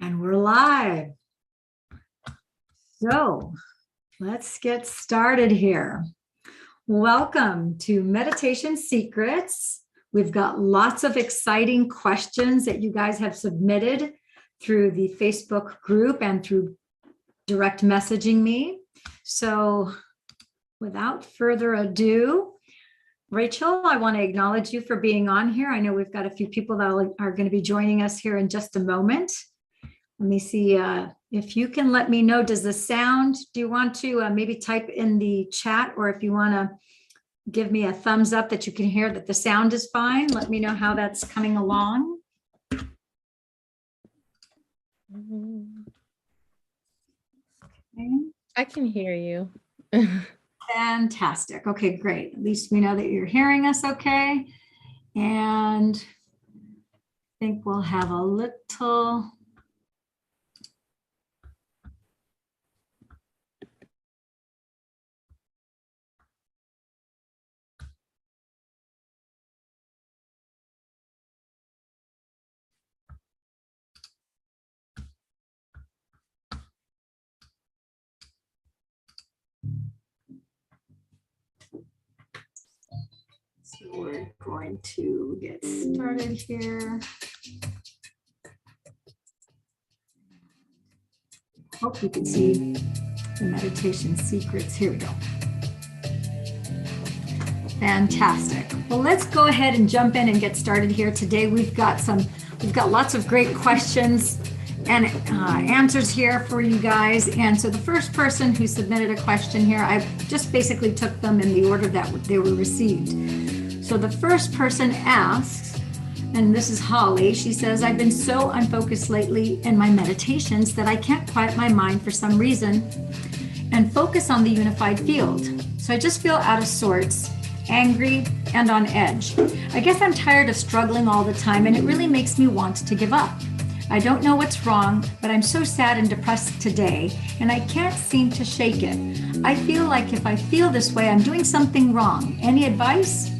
And we're live. So let's get started here. Welcome to Meditation Secrets. We've got lots of exciting questions that you guys have submitted through the Facebook group and through direct messaging me. So without further ado, Rachel, I want to acknowledge you for being on here. I know we've got a few people that are going to be joining us here in just a moment. Let me see if you can let me know, does the sound, do you want to maybe type in the chat, or if you want to give me a thumbs up that you can hear that the sound is fine, let me know how that's coming along. Okay. I can hear you. Fantastic. Okay, great. At least we know that you're hearing us okay. And I think we'll have a little... So we're going to get started here. Hope you can see the meditation secrets. Here we go. Fantastic. Well, let's go ahead and jump in and get started here. Today we've got lots of great questions and answers here for you guys. And so the first person who submitted a question here, I just basically took them in the order that they were received. So the first person asks, and this is Holly, she says, I've been so unfocused lately in my meditations that I can't quiet my mind for some reason and focus on the unified field. So I just feel out of sorts, angry, and on edge. I guess I'm tired of struggling all the time, and it really makes me want to give up. I don't know what's wrong, but I'm so sad and depressed today, and I can't seem to shake it. I feel like if I feel this way, I'm doing something wrong. Any advice?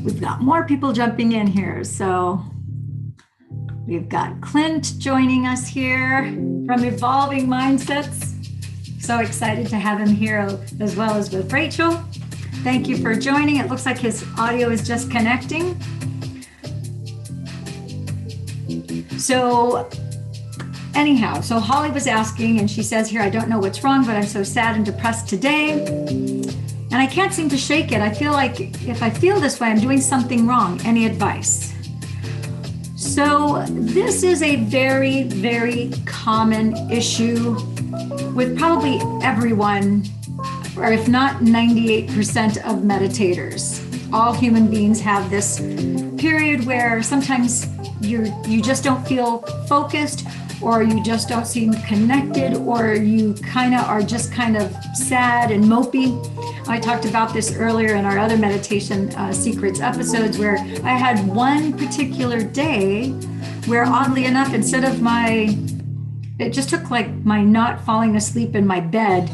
We've got more people jumping in here. So we've got Clint joining us here from Evolving Mindsets. So excited to have him here, as well as with Rachel. Thank you for joining. It looks like his audio is just connecting. So anyhow, so Holly was asking, and she says here, I don't know what's wrong, but I'm so sad and depressed today. And I can't seem to shake it. I feel like if I feel this way, I'm doing something wrong. Any advice? So this is a very, very common issue with probably everyone, or if not 98% of meditators. All human beings have this period where sometimes you just don't feel focused, or you just don't seem connected, or you are just kind of sad and mopey. I talked about this earlier in our other meditation secrets episodes, where I had one particular day where, oddly enough, instead of it just took like my not falling asleep in my bed.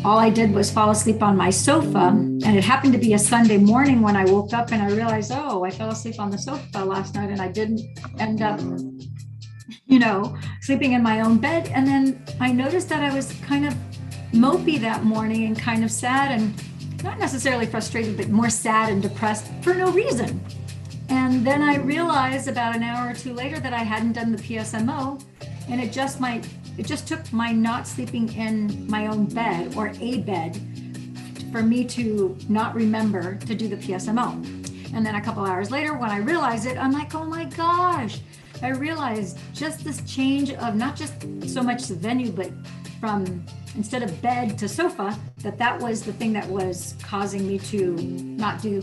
All I did was fall asleep on my sofa, and it happened to be a Sunday morning when I woke up and I realized, oh, I fell asleep on the sofa last night, and I didn't end up sleeping in my own bed. And then I noticed that I was kind of mopey that morning and kind of sad, and not necessarily frustrated, but more sad and depressed for no reason. And then I realized about an hour or two later that I hadn't done the PSMO, and it just took my not sleeping in my own bed, or a bed, for me to not remember to do the PSMO. And then a couple hours later, when I realized it, I'm like, oh my gosh, I realized just this change of not just so much the venue, but from instead of bed to sofa, that was the thing that was causing me to not do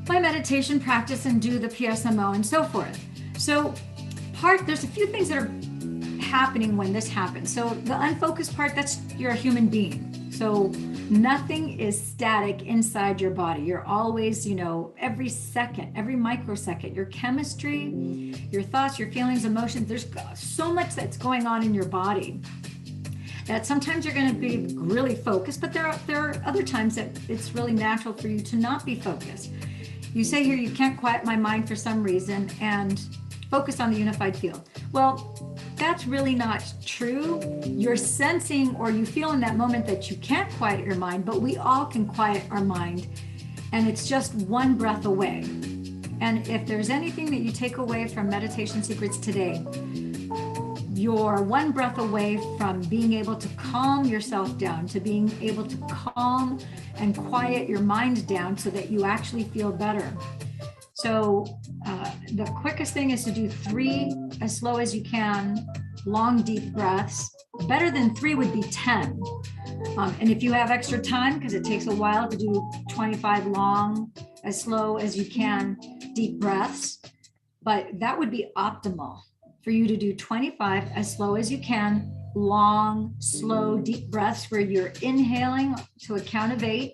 my meditation practice and do the PSMO and so forth. So there's a few things that are happening when this happens. So the unfocused part, that's you're a human being. So nothing is static inside your body. You're always, every second, every microsecond, your chemistry, your thoughts, your feelings, emotions, there's so much that's going on in your body that sometimes you're going to be really focused, but there are other times that it's really natural for you to not be focused. You say here, you can't quiet my mind for some reason and focus on the unified field. Well, that's really not true. You're sensing or you feel in that moment that you can't quiet your mind, but we all can quiet our mind. And it's just one breath away. And if there's anything that you take away from Meditation Secrets today, you're one breath away from being able to calm yourself down, to being able to calm and quiet your mind down so that you actually feel better. So the quickest thing is to do 3 as slow as you can, long, deep breaths. Better than 3 would be 10. And if you have extra time, because it takes a while to do 25 long, as slow as you can, deep breaths, but that would be optimal for you to do 25 as slow as you can, long, slow, deep breaths where you're inhaling to a count of 8,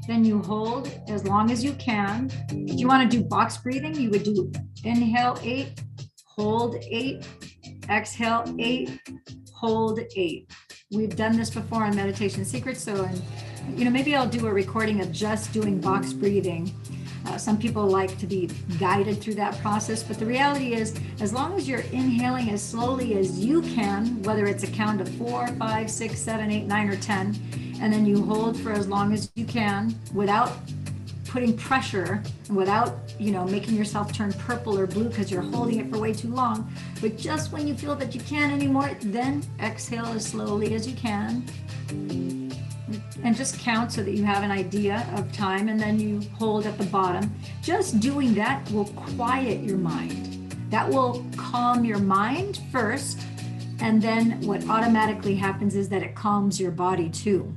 then you hold as long as you can. If you want to do box breathing, you would do inhale 8, hold 8, exhale 8, hold 8. We've done this before on Meditation Secrets, so maybe I'll do a recording of just doing box breathing. Some people like to be guided through that process, but the reality is, as long as you're inhaling as slowly as you can, whether it's a count of 4, 5, 6, 7, 8, 9, or 10, and then you hold for as long as you can without putting pressure and without, making yourself turn purple or blue because you're holding it for way too long. But just when you feel that you can't anymore, then exhale as slowly as you can. And just count so that you have an idea of time, and then you hold at the bottom. Just doing that will quiet your mind. That will calm your mind first, and then what automatically happens is that it calms your body too.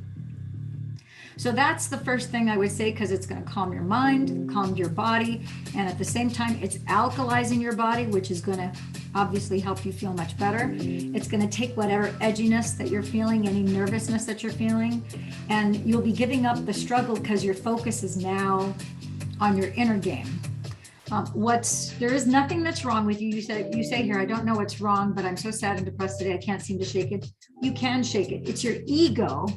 So that's the first thing I would say, because it's going to calm your mind, calm your body, and at the same time, it's alkalizing your body, which is going to obviously help you feel much better. It's going to take whatever edginess that you're feeling, any nervousness that you're feeling, and you'll be giving up the struggle because your focus is now on your inner game. There is nothing that's wrong with you. You say here, I don't know what's wrong, but I'm so sad and depressed today, I can't seem to shake it. You can shake it. It's your ego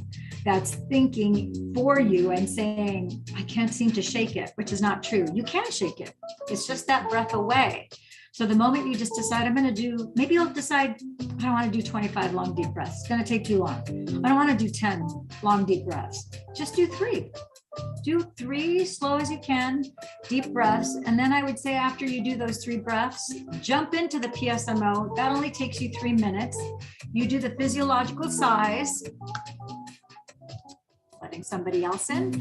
that's thinking for you and saying, I can't seem to shake it, which is not true. You can shake it. It's just that breath away. So the moment you just decide, maybe you'll decide, I don't want to do 25 long, deep breaths. It's going to take too long. I don't want to do 10 long, deep breaths. Just do 3. Do 3 slow as you can, deep breaths. And then I would say after you do those 3 breaths, jump into the PSMO. That only takes you 3 minutes. You do the physiological sighs. Letting somebody else in.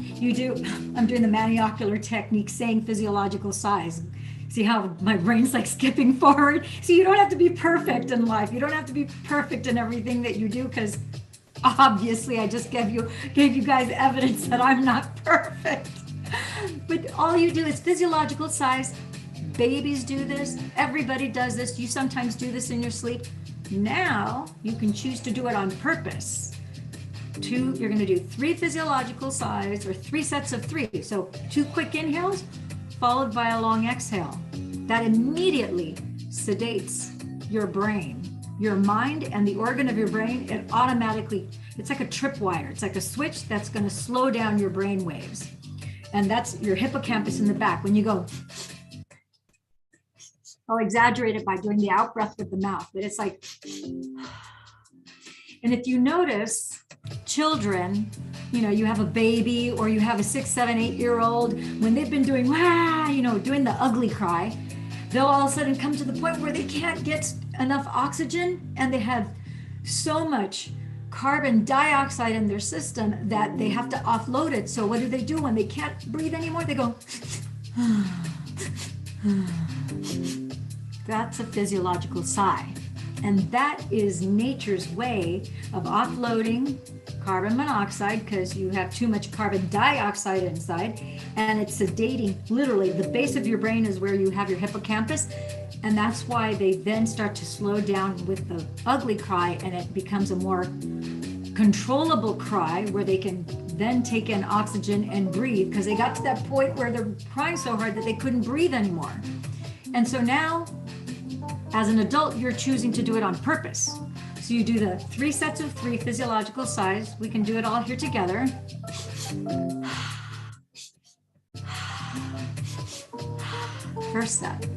I'm doing the maniocular technique, saying physiological sighs. See how my brain's like skipping forward? See, you don't have to be perfect in life. You don't have to be perfect in everything that you do, because obviously I just gave you guys evidence that I'm not perfect. But all you do is physiological sighs. Babies do this. Everybody does this. You sometimes do this in your sleep. Now you can choose to do it on purpose. You're going to do 3 physiological sighs, or 3 sets of 3. So 2 quick inhales followed by a long exhale. That immediately sedates your brain, your mind, and the organ of your brain. It's like a tripwire. It's like a switch that's going to slow down your brain waves. And that's your hippocampus in the back. When you go, I'll exaggerate it by doing the out breath with the mouth, but it's like, and if you notice, children, you have a baby or you have a 6, 7, 8-year-old, when they've been doing, doing the ugly cry, they'll all of a sudden come to the point where they can't get enough oxygen, and they have so much carbon dioxide in their system that they have to offload it. So what do when they can't breathe anymore? They go, that's a physiological sigh. And that is nature's way of offloading carbon monoxide, because you have too much carbon dioxide inside, and it's sedating. Literally, the base of your brain is where you have your hippocampus, and that's why they then start to slow down with the ugly cry, and it becomes a more controllable cry where they can then take in oxygen and breathe, because they got to that point where they're crying so hard that they couldn't breathe anymore. And so now, as an adult, you're choosing to do it on purpose. So you do the 3 sets of 3 physiological sighs. We can do it all here together. First set.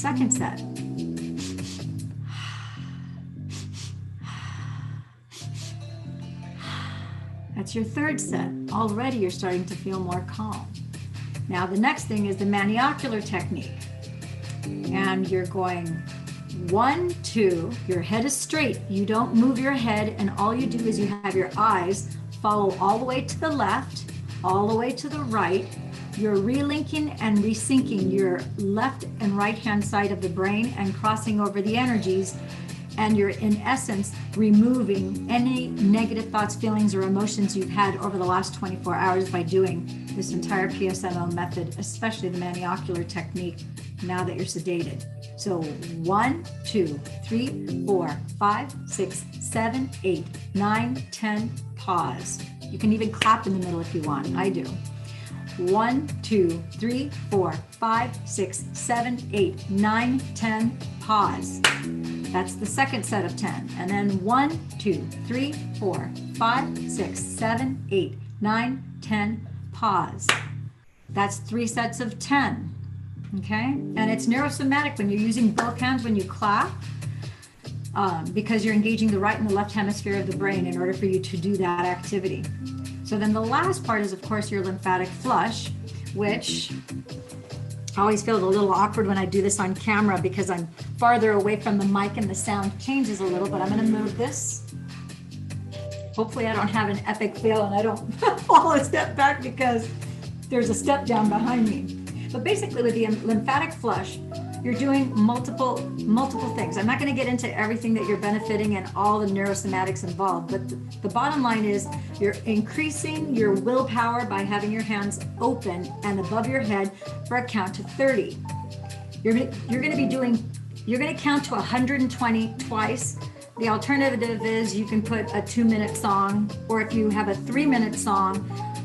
second set. That's your third set. Already you're starting to feel more calm. Now the next thing is the maniocular technique. And you're going 1, 2, your head is straight. You don't move your head, and all you do is you have your eyes follow all the way to the left, all the way to the right. You're relinking and resyncing your left and right hand side of the brain and crossing over the energies. And you're in essence removing any negative thoughts, feelings, or emotions you've had over the last 24 hours by doing this entire PSMO method, especially the maniocular technique, now that you're sedated. So 1, 2, 3, 4, 5, 6, 7, 8, 9, 10, pause. You can even clap in the middle if you want. I do. 1, 2, 3, 4, 5, 6, 7, 8, 9, 10, pause. That's the second set of 10. And then 1, 2, 3, 4, 5, 6, 7, 8, 9, 10, pause. That's 3 sets of 10. Okay? And it's neurosomatic when you're using both hands when you clap, because you're engaging the right and the left hemisphere of the brain in order for you to do that activity. So then the last part is, of course, your lymphatic flush, which I always feel a little awkward when I do this on camera because I'm farther away from the mic and the sound changes a little, but I'm going to move this. Hopefully I don't have an epic fail and I don't fall a step back because there's a step down behind me. But basically with the lymphatic flush, you're doing multiple things. I'm not going to get into everything that you're benefiting and all the neurosomatics involved, but the bottom line is you're increasing your willpower by having your hands open and above your head for a count to 30. You're going to count to 120 twice. The alternative is you can put a 2-minute song, or if you have a 3-minute song,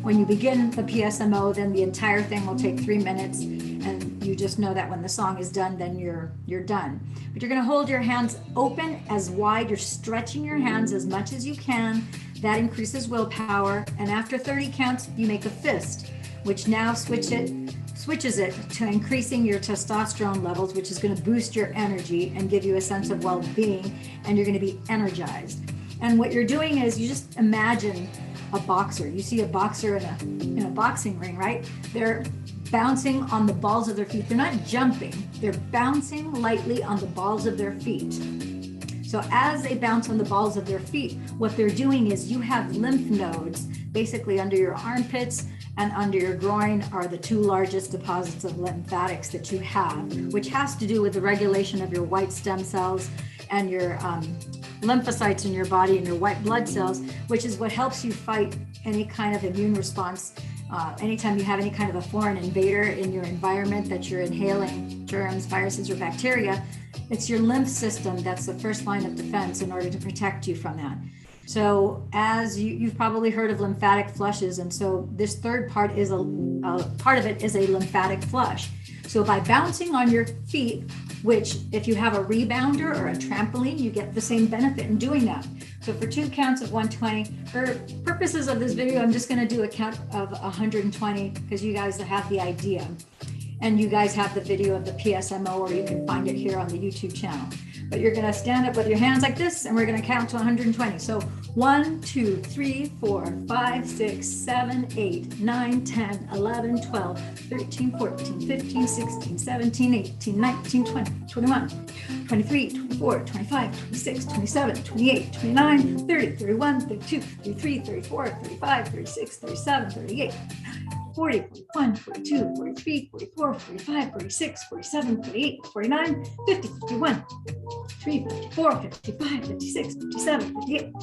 when you begin the PSMO, then the entire thing will take 3 minutes, and you just know that when the song is done, then you're done. But you're going to hold your hands open as wide. You're stretching your hands as much as you can. That increases willpower, and after 30 counts, you make a fist, which now switches it to increasing your testosterone levels, which is going to boost your energy and give you a sense of well-being, and you're going to be energized. And what you're doing is you just imagine a boxer. You see a boxer in a boxing ring, right? They're bouncing on the balls of their feet. They're not jumping. They're bouncing lightly on the balls of their feet. So as they bounce on the balls of their feet, what they're doing is you have lymph nodes basically under your armpits and under your groin are the 2 largest deposits of lymphatics that you have, which has to do with the regulation of your white stem cells and your lymphocytes in your body and your white blood cells, which is what helps you fight any kind of immune response. Anytime you have any kind of a foreign invader in your environment that you're inhaling germs, viruses, or bacteria, it's your lymph system that's the first line of defense in order to protect you from that. So as you've probably heard of lymphatic flushes, and so this third part is part of it is a lymphatic flush. So by bouncing on your feet, which if you have a rebounder or a trampoline, you get the same benefit in doing that. So for 2 counts of 120, for purposes of this video, I'm just going to do a count of 120 because you guys have the idea. And you guys have the video of the PSMO, or you can find it here on the YouTube channel. But you're going to stand up with your hands like this, and we're going to count to 120. So 1, 2, 3, 4, 5, 6, 7, 8, 9, 10, 11, 12, 13, 14, 15, 16, 17, 18, 19, 20, 21, 23, 24, 25, 26, 27, 28, 29, 30, 31, 32, 33, 34, 35, 36, 37, 38, 40, 41, 42, 43, 44, 45, 46, 47, 48, 49, 50, 51, 53, 54, 55, 56, 57, 58,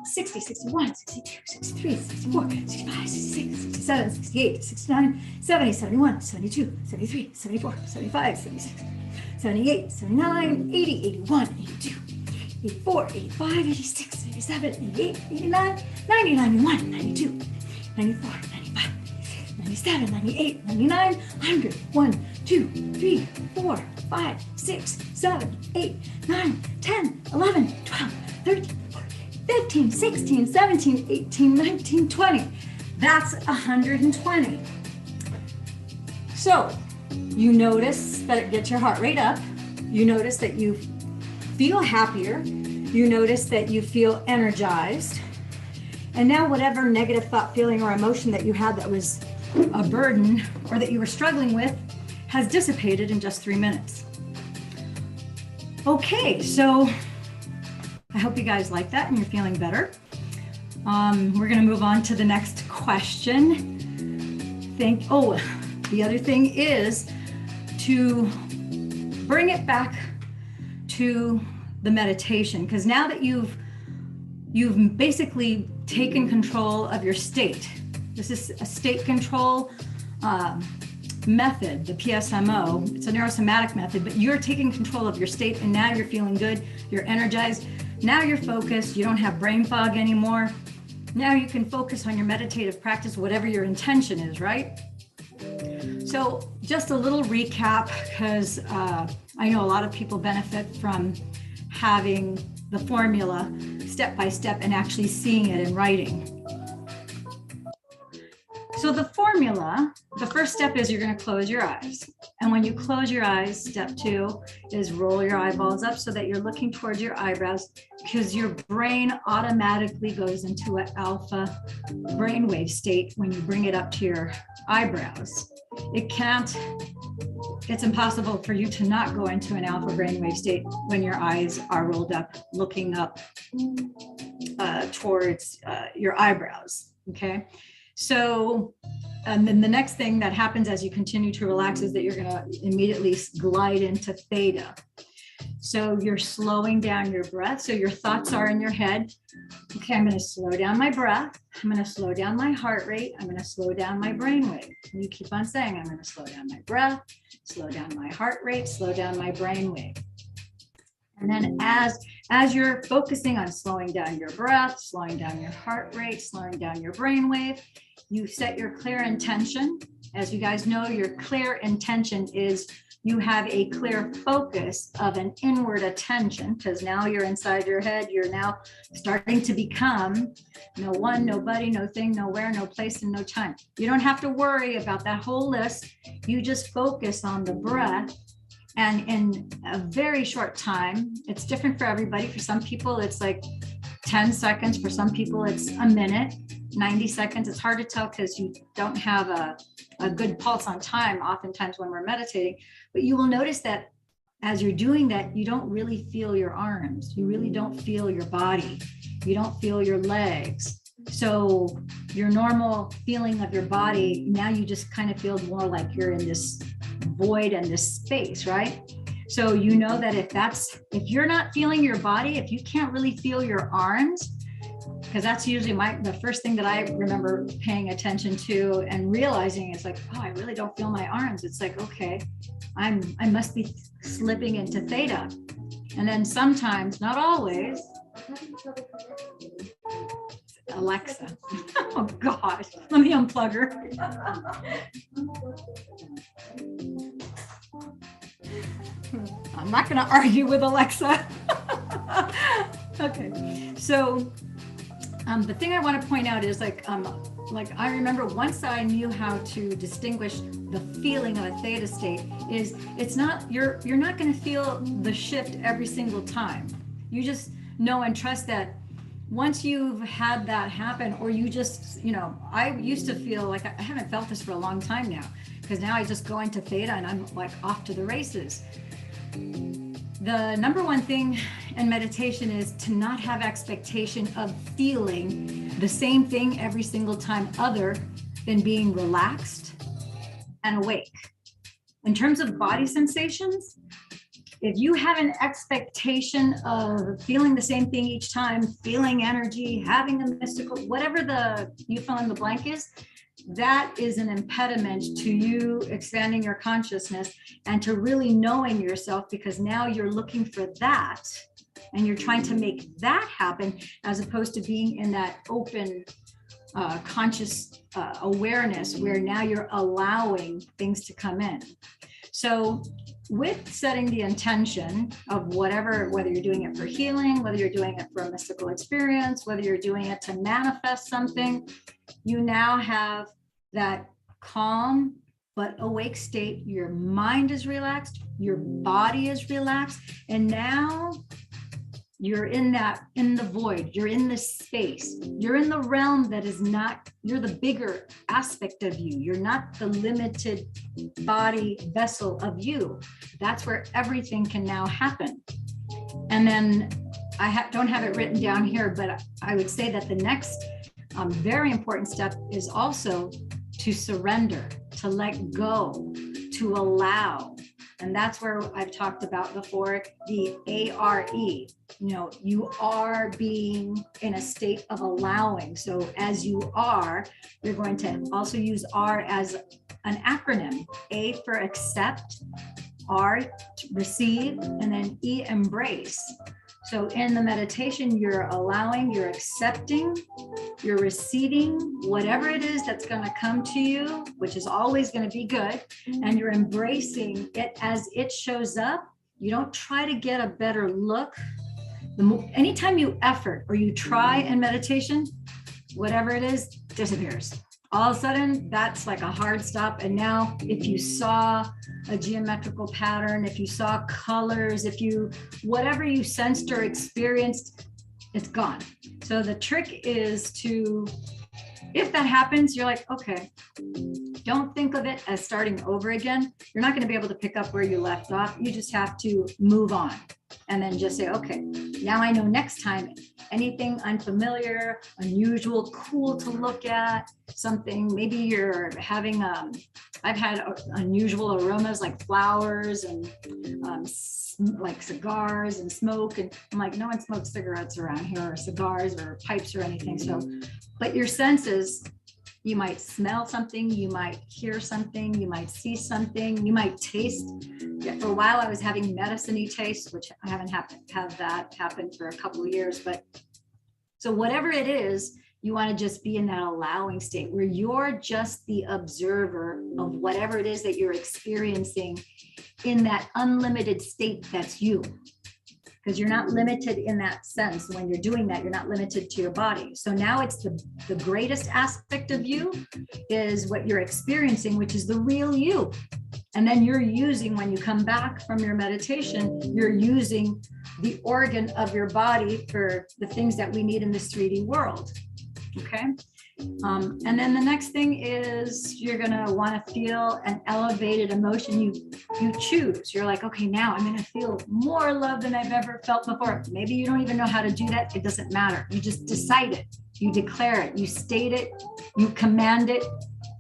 60, 61, 62, 63, 64, 65, 66, 67, 68, 69, 70, 71, 72, 73, 74, 75, 76, 78, 79, 80, 81, 82, 84, 85, 86, 87, 88, 89, 90, 91, 92, 94, 95, 97, 98, 99, 100, 1, 2, 3, 4, 5, 6, 7, 8, 9, 10, 11, 12, 13, 14, 15, 16, 17, 18, 19, 20. That's 120. So you notice that it gets your heart rate up. You notice that you feel happier. You notice that you feel energized. And now whatever negative thought, feeling, or emotion that you had that was a burden or that you were struggling with has dissipated in just 3 minutes. Okay, so I hope you guys like that and you're feeling better. We're gonna move on to the next question. The other thing is to bring it back to the meditation, because now that you've basically taken control of your state. This is a state control method, the PSMO. It's a neurosomatic method, but you're taking control of your state, and now you're feeling good, you're energized, now you're focused, you don't have brain fog anymore. Now you can focus on your meditative practice, whatever your intention is, right? So just a little recap, because I know a lot of people benefit from having the formula step by step and actually seeing it in writing. So the formula, the first step is you're going to close your eyes. And when you close your eyes, step 2 is roll your eyeballs up so that you're looking towards your eyebrows, because your brain automatically goes into an alpha brainwave state when you bring it up to your eyebrows. It's impossible for you to not go into an alpha brainwave state when your eyes are rolled up, looking up towards your eyebrows, okay? So, and then the next thing that happens as you continue to relax is that you're gonna immediately glide into theta. So you're slowing down your breath. So your thoughts are in your head. Okay, I'm gonna slow down my breath. I'm gonna slow down my heart rate. I'm gonna slow down my brainwave. You keep on saying, I'm gonna slow down my breath, slow down my heart rate, slow down my brainwave. And then as you're focusing on slowing down your breath, slowing down your heart rate, slowing down your brainwave, you set your clear intention. As you guys know, your clear intention is you have a clear focus of an inward attention, because now you're inside your head. You're now starting to become no one, nobody, no thing, nowhere, no place, and no time. You don't have to worry about that whole list. You just focus on the breath. And in a very short time, it's different for everybody. For some people, it's like 10 seconds. For some people, it's a minute, 90 seconds. It's hard to tell because you don't have a good pulse on time oftentimes when we're meditating. But you will notice that as you're doing that, you don't really feel your arms. You really don't feel your body. You don't feel your legs. So your normal feeling of your body, now you just kind of feel more like you're in this void and this space, right? So you know that if you're not feeling your body, if you can't really feel your arms, because that's usually the first thing that I remember paying attention to and realizing is like, oh, I really don't feel my arms. It's like, okay, I must be slipping into theta. And then sometimes, not always, Alexa. Oh God, let me unplug her. I'm not going to argue with Alexa. Okay, so the thing I want to point out is like I remember once I knew how to distinguish the feeling of a theta state is it's not, you're not going to feel the shift every single time. You just know and trust that once you've had that happen, or you just, I used to feel like I haven't felt this for a long time now, because now I just go into theta and I'm like off to the races. The number one thing in meditation is to not have expectation of feeling the same thing every single time other than being relaxed and awake. In terms of body sensations, if you have an expectation of feeling the same thing each time, feeling energy, having a mystical, whatever you fill in the blank is, that is an impediment to you expanding your consciousness and to really knowing yourself, because now you're looking for that and you're trying to make that happen, as opposed to being in that open conscious awareness where now you're allowing things to come in. So with setting the intention of whether you're doing it for healing, whether you're doing it for a mystical experience, whether you're doing it to manifest something, you now have that calm, but awake state. Your mind is relaxed, your body is relaxed, and now you're in the void, you're in the space, you're in the realm that is not, you're the bigger aspect of you. You're not the limited body vessel of you. That's where everything can now happen. And then I don't have it written down here, but I would say that the next very important step is also to surrender, to let go, to allow. And that's where I've talked about before, the ARE. You are being in a state of allowing. So as you are, you're going to also use R as an acronym. A for accept, R to receive, and then E, embrace. So in the meditation, you're allowing, you're accepting, you're receiving whatever it is that's going to come to you, which is always going to be good, and you're embracing it as it shows up. You don't try to get a better look. Anytime you effort or you try in meditation, whatever it is disappears. All of a sudden, that's like a hard stop. And now if you saw a geometrical pattern, if you saw colors, whatever you sensed or experienced, it's gone. So the trick is to, if that happens, you're like, okay, don't think of it as starting over again. You're not going to be able to pick up where you left off. You just have to move on and then just say, okay, now I know next time anything unfamiliar, unusual, cool to look at, something, maybe you're having, I've had unusual aromas like flowers and like cigars and smoke. And I'm like, no one smokes cigarettes around here or cigars or pipes or anything. So, but your senses, you might smell something, you might hear something, you might see something, you might taste. Yeah, for a while I was having medicine-y taste, which I haven't had that happen for a couple of years. But so whatever it is, you want to just be in that allowing state where you're just the observer of whatever it is that you're experiencing in that unlimited state that's you. Because you're not limited in that sense. When you're doing that, you're not limited to your body. So now it's the greatest aspect of you is what you're experiencing, which is the real you. And then you're using, when you come back from your meditation, you're using the organ of your body for the things that we need in this 3D world. Okay. And then the next thing is you're going to want to feel an elevated emotion. You choose. You're like, okay, now I'm going to feel more love than I've ever felt before. Maybe you don't even know how to do that. It doesn't matter. You just decide it. You declare it. You state it. You command it.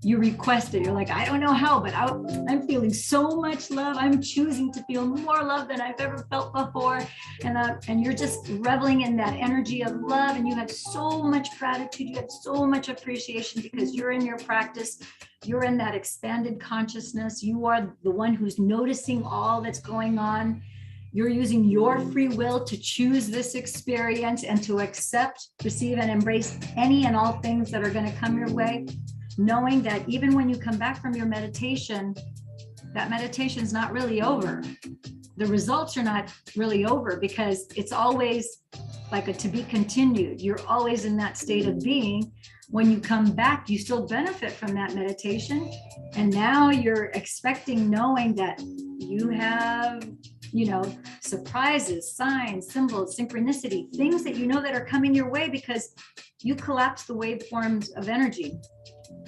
You request it. You're like, I don't know how, but I'm feeling so much love. I'm choosing to feel more love than I've ever felt before. And you're just reveling in that energy of love. And you have so much gratitude. You have so much appreciation because you're in your practice. You're in that expanded consciousness. You are the one who's noticing all that's going on. You're using your free will to choose this experience and to accept, receive, and embrace any and all things that are going to come your way. Knowing that even when you come back from your meditation, that meditation is not really over. The results are not really over because it's always like a to be continued. You're always in that state of being. When you come back, you still benefit from that meditation. And now you're expecting, knowing that you have, surprises, signs, symbols, synchronicity, things that you know that are coming your way because you collapse the waveforms of energy.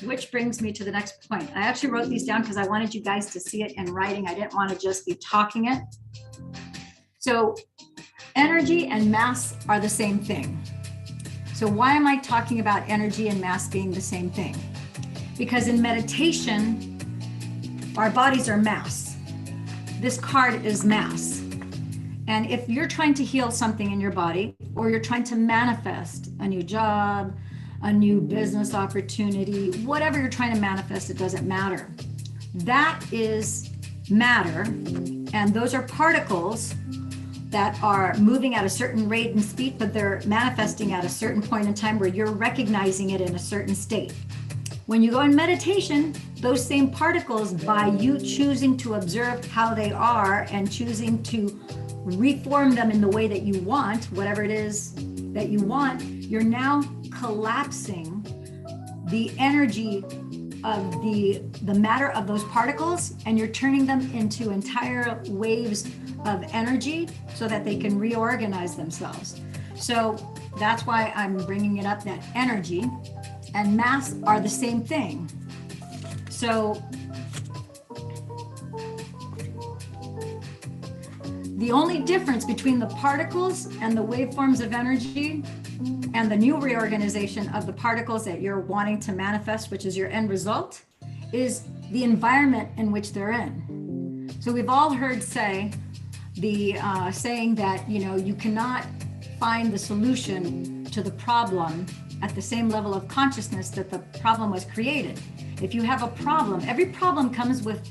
Which brings me to the next point. I actually wrote these down because I wanted you guys to see it in writing. I didn't want to just be talking it. So energy and mass are the same thing. So why am I talking about energy and mass being the same thing? Because in meditation, our bodies are mass. This card is mass. And if you're trying to heal something in your body, or you're trying to manifest a new job, a new business opportunity, whatever you're trying to manifest, it doesn't matter. That is matter. And those are particles that are moving at a certain rate and speed, but they're manifesting at a certain point in time where you're recognizing it in a certain state. When you go in meditation, those same particles, by you choosing to observe how they are and choosing to reform them in the way that you want, whatever it is that you want, you're now collapsing the energy of the the matter of those particles, and you're turning them into entire waves of energy so that they can reorganize themselves. So that's why I'm bringing it up, that energy and mass are the same thing. So the only difference between the particles and the waveforms of energy and the new reorganization of the particles that you're wanting to manifest, which is your end result, is the environment in which they're in. So we've all heard saying that, you cannot find the solution to the problem at the same level of consciousness that the problem was created. If you have a problem, every problem comes with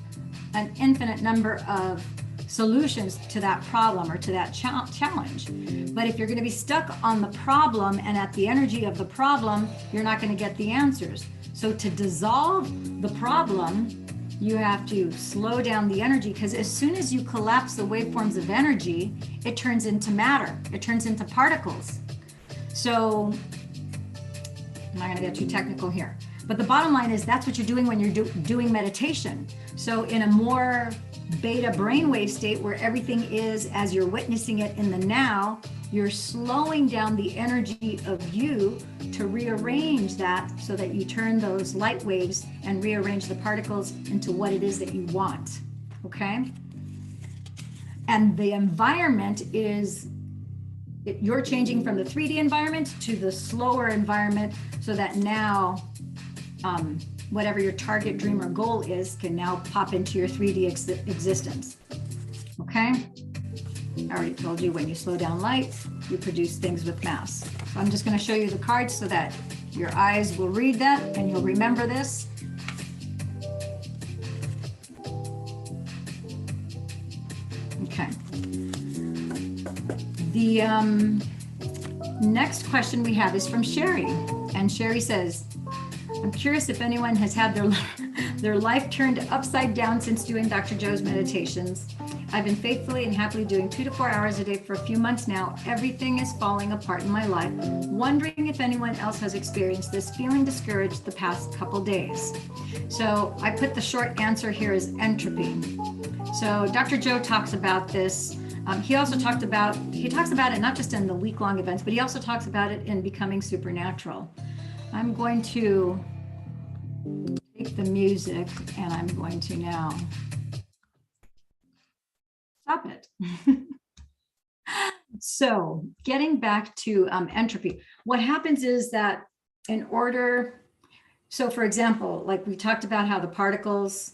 an infinite number of solutions to that problem or to that challenge. But if you're going to be stuck on the problem and at the energy of the problem, you're not going to get the answers. So to dissolve the problem, you have to slow down the energy, because as soon as you collapse the waveforms of energy, it turns into matter, it turns into particles. So I'm not going to get too technical here, but the bottom line is that's what you're doing when you're doing meditation. So in a more beta brainwave state where everything is as you're witnessing it in the now, you're slowing down the energy of you to rearrange that so that you turn those light waves and rearrange the particles into what it is that you want. Okay? And the environment is, you're changing from the 3D environment to the slower environment so that now whatever your target, dream, or goal is can now pop into your 3D existence. Okay? I already told you when you slow down light, you produce things with mass. So I'm just going to show you the cards so that your eyes will read that and you'll remember this. Okay. The next question we have is from Sherry. And Sherry says, I'm curious if anyone has had their life turned upside down since doing Dr. Joe's meditations. I've been faithfully and happily doing 2 to 4 hours a day for a few months now. Everything is falling apart in my life. Wondering if anyone else has experienced this, feeling discouraged the past couple days. So I put the short answer here as entropy. So Dr. Joe talks about this. He talks about it not just in the week-long events, but he also talks about it in Becoming Supernatural. I'm going to take the music and I'm going to now stop it. So getting back to entropy, what happens is that so for example, like we talked about how the particles,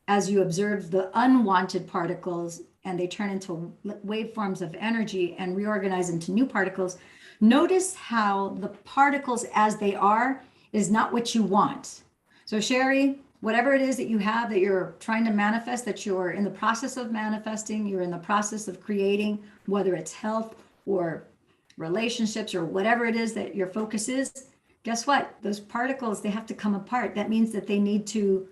as you observe the unwanted particles and they turn into waveforms of energy and reorganize into new particles, notice how the particles as they are is not what you want. So Sherry, whatever it is that you have that you're trying to manifest, that you're in the process of manifesting, you're in the process of creating, whether it's health or relationships or whatever it is that your focus is, guess what? Those particles, they have to come apart. That means that they need to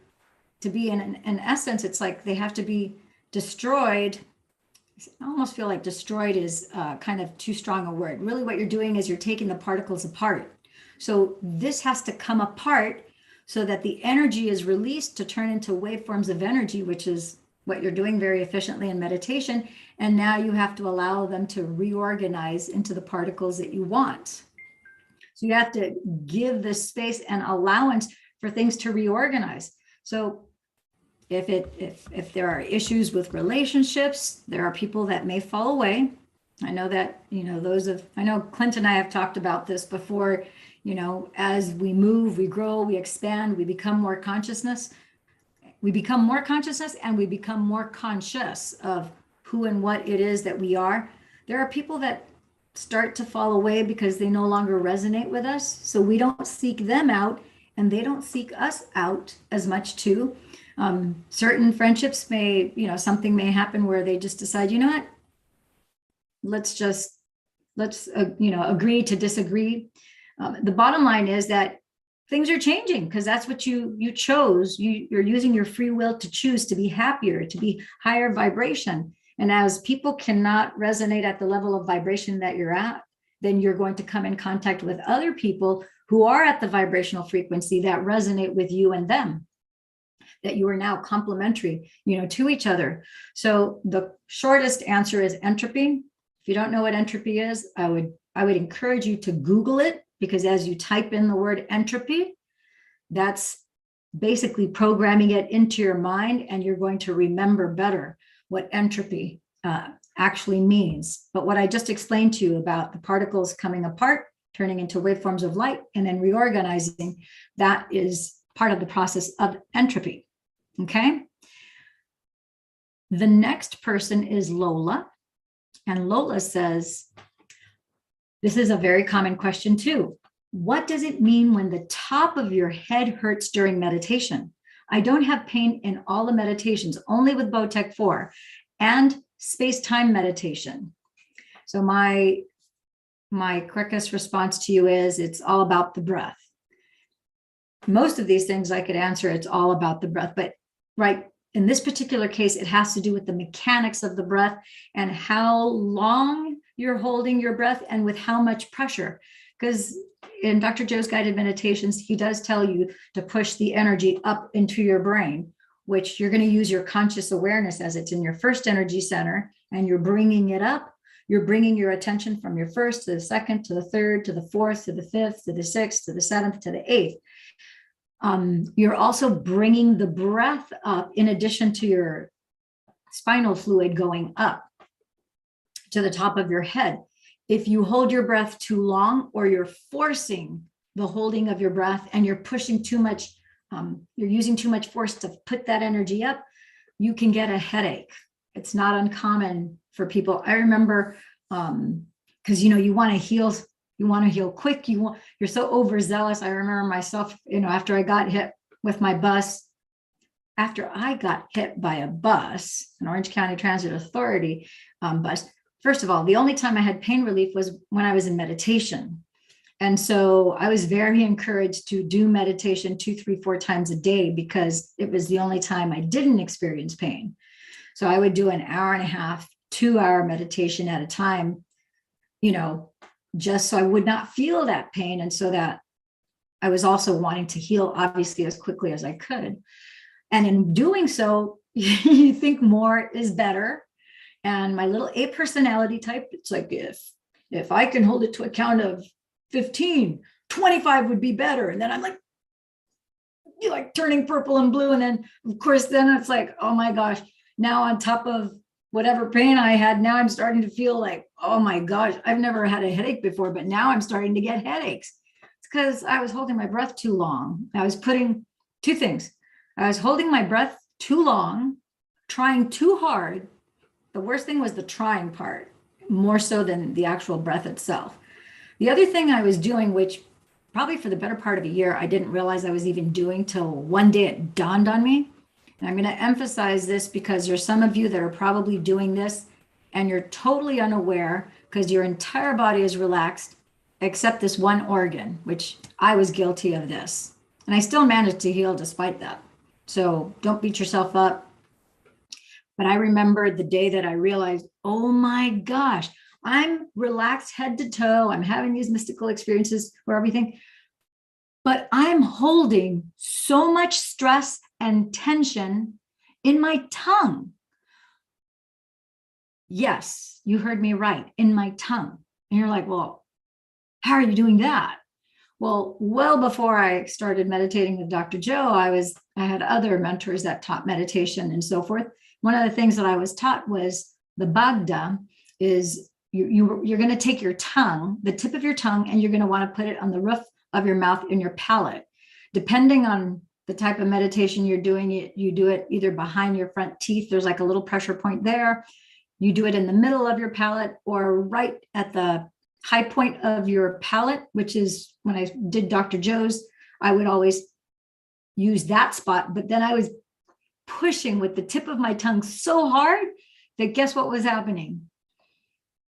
be in essence, it's like they have to be destroyed. I almost feel like destroyed is kind of too strong a word. Really what you're doing is you're taking the particles apart. So this has to come apart so that the energy is released to turn into waveforms of energy, which is what you're doing very efficiently in meditation. And now you have to allow them to reorganize into the particles that you want. So you have to give the space and allowance for things to reorganize. So if there are issues with relationships, there are people that may fall away. I know that, I know Clint and I have talked about this before, as we move, we grow, we expand, we become more consciousness. We become more consciousness and we become more conscious of who and what it is that we are. There are people that start to fall away because they no longer resonate with us. So we don't seek them out and they don't seek us out as much too. Certain friendships may, something may happen where they just decide, let's agree to disagree. The bottom line is that things are changing because that's what you chose. You're using your free will to choose to be happier, to be higher vibration. And as people cannot resonate at the level of vibration that you're at, then you're going to come in contact with other people who are at the vibrational frequency that resonate with you and them. that you are now complementary, to each other. So the shortest answer is entropy. If you don't know what entropy is, I would encourage you to Google it, because as you type in the word entropy, that's basically programming it into your mind, and you're going to remember better what entropy actually means. But what I just explained to you about the particles coming apart, turning into waveforms of light, and then reorganizing, that is part of the process of entropy. Okay. The next person is Lola. And Lola says, this is a very common question too. What does it mean when the top of your head hurts during meditation? I don't have pain in all the meditations, only with Bowtech 4 and space-time meditation. So my quickest response to you is, it's all about the breath. Most of these things I could answer, it's all about the breath, but right in this particular case, it has to do with the mechanics of the breath and how long you're holding your breath and with how much pressure. Because in Dr. Joe's guided meditations, he does tell you to push the energy up into your brain, which you're going to use your conscious awareness as it's in your first energy center, and you're bringing it up. You're bringing your attention from your first to the second, to the third, to the fourth, to the fifth, to the sixth, to the seventh, to the eighth. You're also bringing the breath up in addition to your spinal fluid going up to the top of your head. If you hold your breath too long, or you're forcing the holding of your breath and you're pushing too much, you're using too much force to put that energy up, you can get a headache. It's not uncommon for people. I remember, because you want to heal. You want to heal quick. You're so overzealous. I remember myself, after I got hit with my bus, after I got hit by a bus, an Orange County Transit Authority bus. First of all, the only time I had pain relief was when I was in meditation. And so I was very encouraged to do meditation 2, 3, 4 times a day, because it was the only time I didn't experience pain. So I would do an hour and a half, 2-hour meditation at a time, just so I would not feel that pain. And so that I was also wanting to heal, obviously, as quickly as I could. And in doing so, you think more is better. And my little A personality type, it's like, if I can hold it to a count of 15, 25 would be better. And then I'm like turning purple and blue. And then, of course, then it's like, oh my gosh, now on top of whatever pain I had, now I'm starting to feel like, oh my gosh, I've never had a headache before, but now I'm starting to get headaches. It's because I was holding my breath too long. I was putting 2 things. I was holding my breath too long, trying too hard. The worst thing was the trying part, more so than the actual breath itself. The other thing I was doing, which probably for the better part of a year, I didn't realize I was even doing till one day it dawned on me. And I'm going to emphasize this because there's some of you that are probably doing this and you're totally unaware, because your entire body is relaxed except this one organ, which I was guilty of this. And I still managed to heal despite that. So don't beat yourself up. But I remember the day that I realized, oh my gosh, I'm relaxed head to toe. I'm having these mystical experiences for everything. But I'm holding so much stress and tension in my tongue. Yes, you heard me right, in my tongue. And you're like, well, how are you doing that? Well before I started meditating with Dr. Joe, I had other mentors that taught meditation and so forth. One of the things that I was taught was the Bhagda is you're going to take your tongue, the tip of your tongue, and you're going to want to put it on the roof of your mouth in your palate. Depending on the type of meditation you're doing, you do it either behind your front teeth. There's like a little pressure point there. You do it in the middle of your palate or right at the high point of your palate, which is when I did Dr. Joe's, I would always use that spot. But then I was pushing with the tip of my tongue so hard that guess what was happening?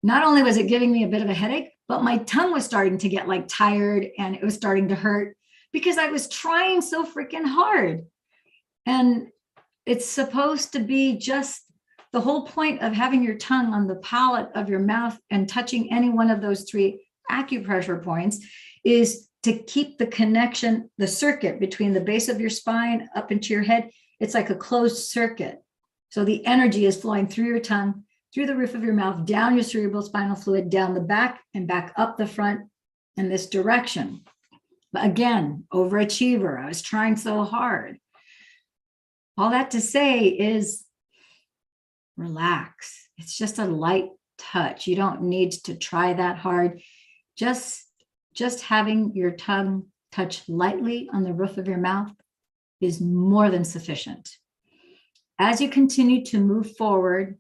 Not only was it giving me a bit of a headache, but my tongue was starting to get like tired and it was starting to hurt because I was trying so freaking hard. And it's supposed to be just the whole point of having your tongue on the palate of your mouth and touching any one of those 3 acupressure points is to keep the connection, the circuit between the base of your spine up into your head, it's like a closed circuit. So the energy is flowing through your tongue, through the roof of your mouth, down your cerebral spinal fluid, down the back and back up the front in this direction. But again, overachiever. I was trying so hard. All that to say is relax. It's just a light touch. You don't need to try that hard. Just having your tongue touch lightly on the roof of your mouth is more than sufficient. As you continue to move forward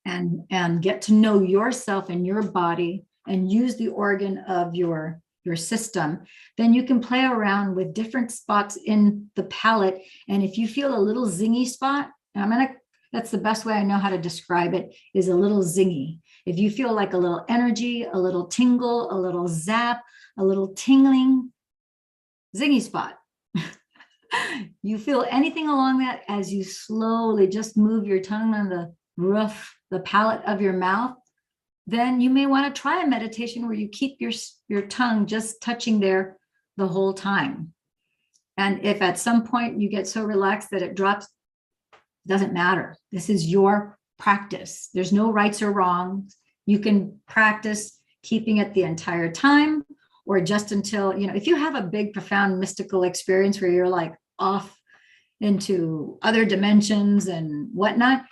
and get to know yourself and your body and use the organ of your system, then you can play around with different spots in the palate. And if you feel a little zingy spot, that's the best way I know how to describe it, is a little zingy. If you feel like a little energy, a little tingle, a little zap, a little tingling, zingy spot. You feel anything along that as you slowly just move your tongue on the roof, the palate of your mouth, then you may want to try a meditation where you keep your tongue just touching there the whole time. And if at some point you get so relaxed that it drops, doesn't matter. This is your practice. There's no rights or wrongs. You can practice keeping it the entire time, or just until, if you have a big, profound mystical experience where you're like off into other dimensions and whatnot,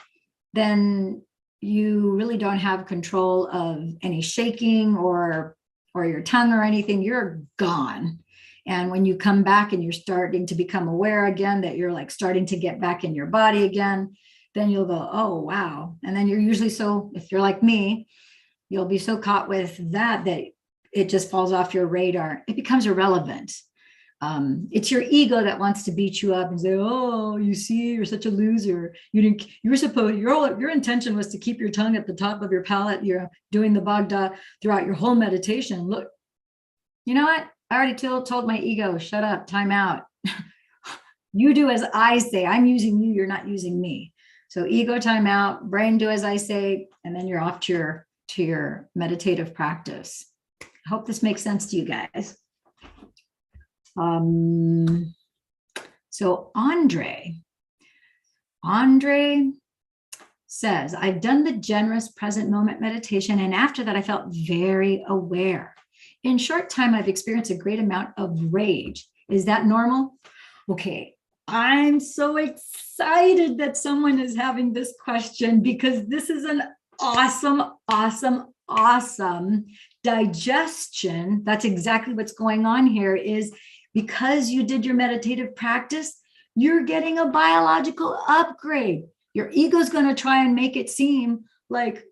then you really don't have control of any shaking or your tongue or anything. You're gone. And when you come back and you're starting to become aware again that you're like starting to get back in your body again, then you'll go, oh, wow. And then you're usually if you're like me, you'll be so caught with that it just falls off your radar. It becomes irrelevant. It's your ego that wants to beat you up and say, oh, you see, you're such a loser. Your intention was to keep your tongue at the top of your palate. You're doing the Bhagda throughout your whole meditation. Look, you know what? I already told my ego, shut up, time out. You do as I say. I'm using you. You're not using me. So ego, time out, brain, do as I say, and then you're off to your meditative practice. I hope this makes sense to you guys. So Andre says, I've done the generous present moment meditation, and after that, I felt very aware. In short time, I've experienced a great amount of rage. Is that normal? Okay, I'm so excited that someone is having this question, because this is an awesome digestion. That's exactly what's going on here, is because you did your meditative practice, you're getting a biological upgrade. Your ego is going to try and make it seem like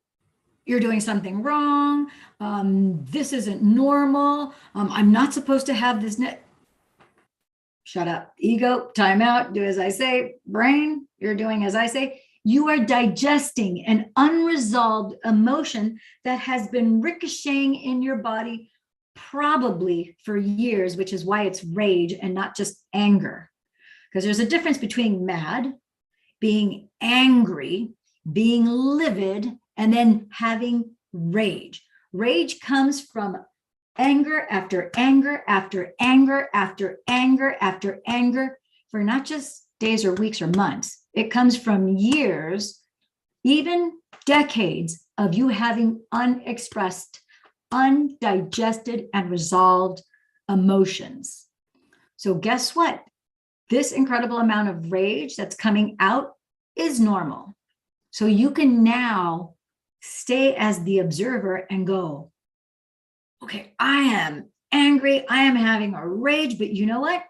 you're doing something wrong. This isn't normal. I'm not supposed to have this. Shut up. Ego, time out. Do as I say. Brain, you're doing as I say. You are digesting an unresolved emotion that has been ricocheting in your body probably for years, which is why it's rage and not just anger. Because there's a difference between mad, being angry, being livid, and then having rage. Rage comes from anger after anger after anger after anger after anger for not just days or weeks or months. It comes from years, even decades of you having unexpressed, undigested, and resolved emotions. So guess what? This incredible amount of rage that's coming out is normal. So you can now stay as the observer and go, okay, I am angry. I am having a rage, but you know what?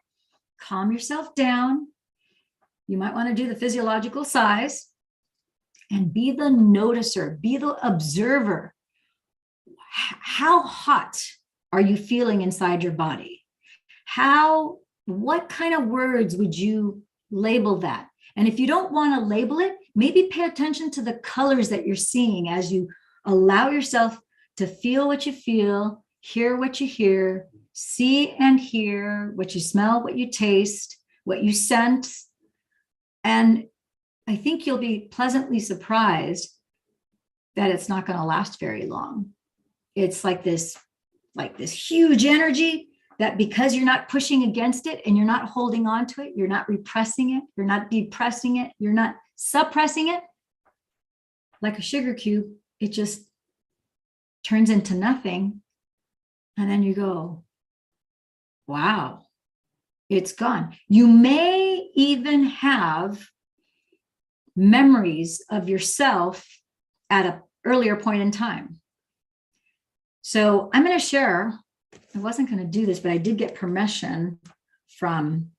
Calm yourself down. You might want to do the physiological sighs and be the noticer, be the observer. How hot are you feeling inside your body? What kind of words would you label that? And if you don't want to label it, maybe pay attention to the colors that you're seeing as you allow yourself to feel what you feel, hear what you hear, see and hear, what you smell, what you taste, what you sense. And I think you'll be pleasantly surprised that it's not going to last very long. It's like this huge energy that because you're not pushing against it and you're not holding on to it, you're not repressing it, you're not depressing it, you're not suppressing it, like a sugar cube, it just turns into nothing. And then you go, wow, it's gone. You may even have memories of yourself at an earlier point in time. So I'm going to share, I wasn't going to do this, but I did get permission from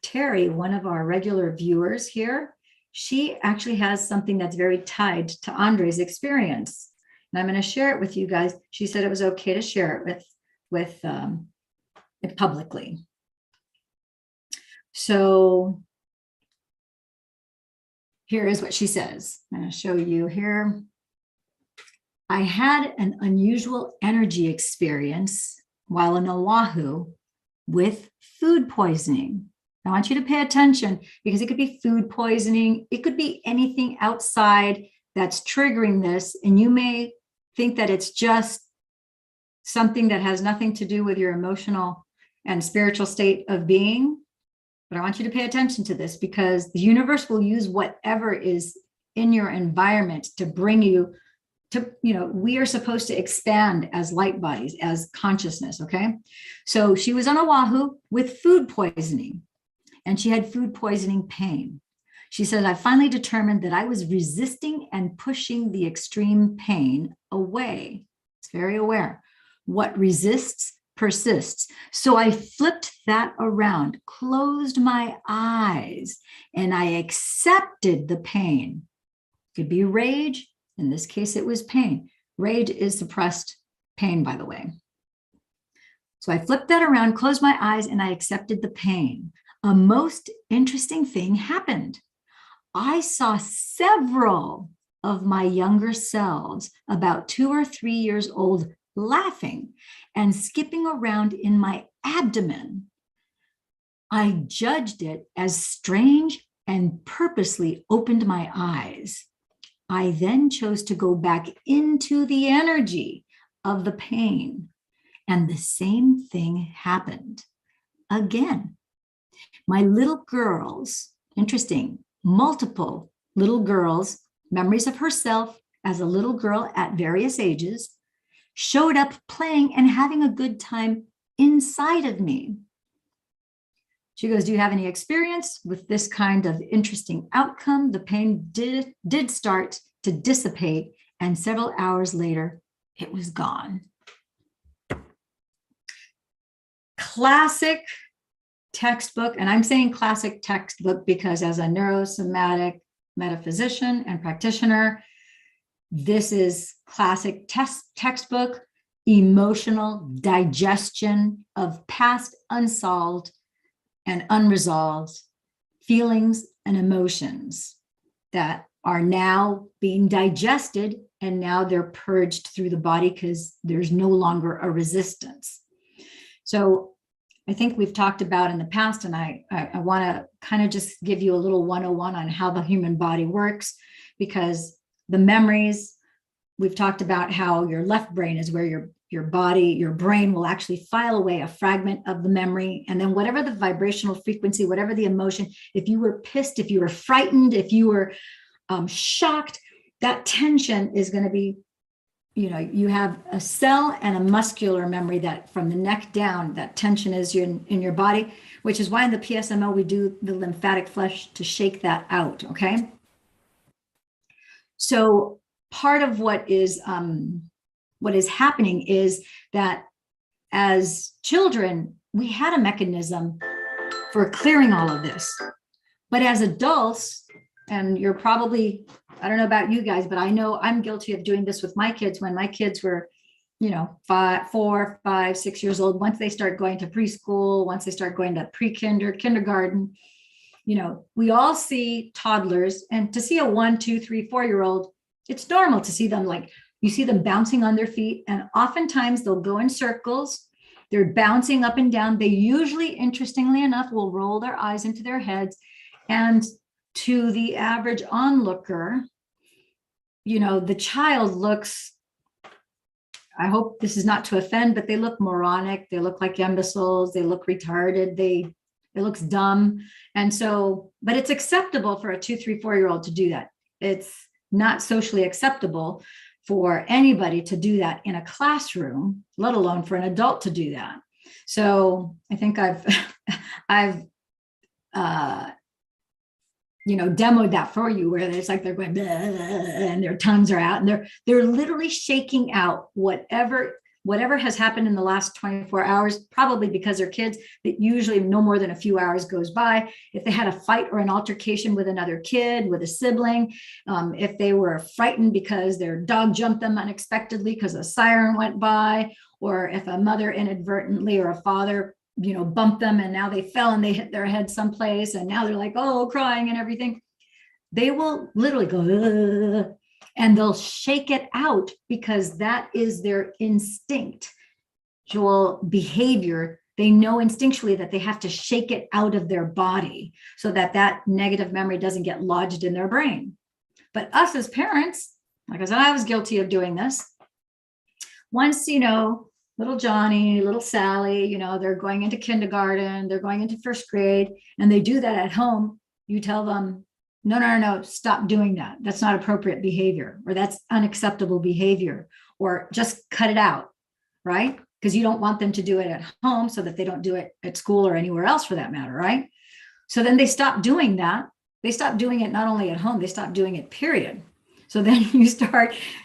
Terry, one of our regular viewers here. She actually has something that's very tied to Andre's experience. And I'm going to share it with you guys. She said it was okay to share it with it publicly. So here is what she says. I'm going to show you here. I had an unusual energy experience while in Oahu with food poisoning. I want you to pay attention because it could be food poisoning. It could be anything outside that's triggering this. And you may think that it's just something that has nothing to do with your emotional and spiritual state of being. But I want you to pay attention to this because the universe will use whatever is in your environment to bring you to, we are supposed to expand as light bodies, as consciousness, okay? So she was on Oahu with food poisoning and she had food poisoning pain. She said, I finally determined that I was resisting and pushing the extreme pain away. It's very aware. What resists persists. So I flipped that around, closed my eyes, and I accepted the pain. It could be rage. In this case, it was pain. Rage is suppressed pain, by the way. So I flipped that around, closed my eyes, and I accepted the pain. A most interesting thing happened. I saw several of my younger selves, about 2 or 3 years old, laughing and skipping around in my abdomen. I judged it as strange and purposely opened my eyes. I then chose to go back into the energy of the pain, and the same thing happened again. My little girls, interesting, multiple little girls, memories of herself as a little girl at various ages, showed up playing and having a good time inside of me. She goes, do you have any experience with this kind of interesting outcome? The pain did start to dissipate, and several hours later, it was gone. Classic textbook, and I'm saying classic textbook because as a neurosomatic metaphysician and practitioner, this is classic textbook, emotional digestion of past unsolved and unresolved feelings and emotions that are now being digested, and now they're purged through the body because there's no longer a resistance. So I think we've talked about in the past, and I want to kind of just give you a little 101 on how the human body works, because the memories, we've talked about how your left brain is where your body, your brain will actually file away a fragment of the memory. And then whatever the vibrational frequency, whatever the emotion, if you were pissed, if you were frightened, if you were shocked, that tension is going to be, you have a cell and a muscular memory that from the neck down, that tension is in your body, which is why in the PSMO, we do the lymphatic flush to shake that out. Okay. So part of what is happening is that as children, we had a mechanism for clearing all of this. But as adults, and you're probably, I don't know about you guys, but I know I'm guilty of doing this with my kids when my kids were, 4, 5, 6 years old. Once they start going to preschool, once they start going to kindergarten, we all see toddlers, and to see a 1, 2, 3, 4-year-old, it's normal to see them you see them bouncing on their feet, and oftentimes they'll go in circles. They're bouncing up and down. They usually, interestingly enough, will roll their eyes into their heads. And to the average onlooker, the child looks I hope this is not to offend, but they look moronic. They look like imbeciles. They look retarded. It looks dumb. And so, but it's acceptable for a 2, 3, 4-year-old to do that. It's not socially acceptable for anybody to do that in a classroom, let alone for an adult to do that. So I think I've demoed that for you, where it's like they're going blah, and their tongues are out, and they're literally shaking out whatever has happened in the last 24 hours, probably because they're kids, that usually no more than a few hours goes by. If they had a fight or an altercation with another kid, with a sibling, if they were frightened because their dog jumped them unexpectedly because a siren went by, or if a mother inadvertently or a father bumped them and now they fell and they hit their head someplace and now they're like, oh, crying and everything. They will literally go, ugh, and they'll shake it out because that is their instinctual behavior. They know instinctually that they have to shake it out of their body so that negative memory doesn't get lodged in their brain. But us as parents, like I said, I was guilty of doing this. Once, little Johnny, little Sally, they're going into kindergarten, they're going into first grade, and they do that at home, you tell them, no, stop doing that. That's not appropriate behavior, or that's unacceptable behavior, or just cut it out, right? Because you don't want them to do it at home so that they don't do it at school or anywhere else for that matter, right? So then they stop doing that. They stop doing it not only at home, they stop doing it, period. So then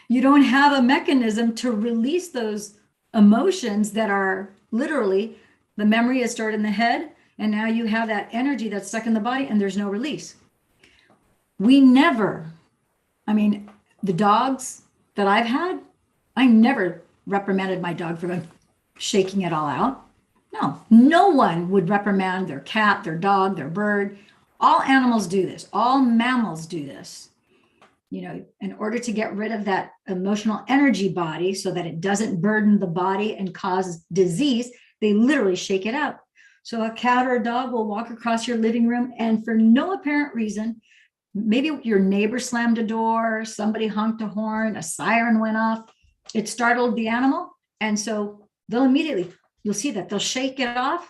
you don't have a mechanism to release those emotions that are literally, the memory is stored in the head, and now you have that energy that's stuck in the body and there's no release. The dogs that I've had, I never reprimanded my dog for shaking it all out. No one would reprimand their cat, their dog, their bird. All animals do this. All mammals do this. In order to get rid of that emotional energy body so that it doesn't burden the body and cause disease, they literally shake it out. So a cat or a dog will walk across your living room, and for no apparent reason, maybe your neighbor slammed a door, somebody honked a horn, a siren went off, it startled the animal. And so you'll see that they'll shake it off.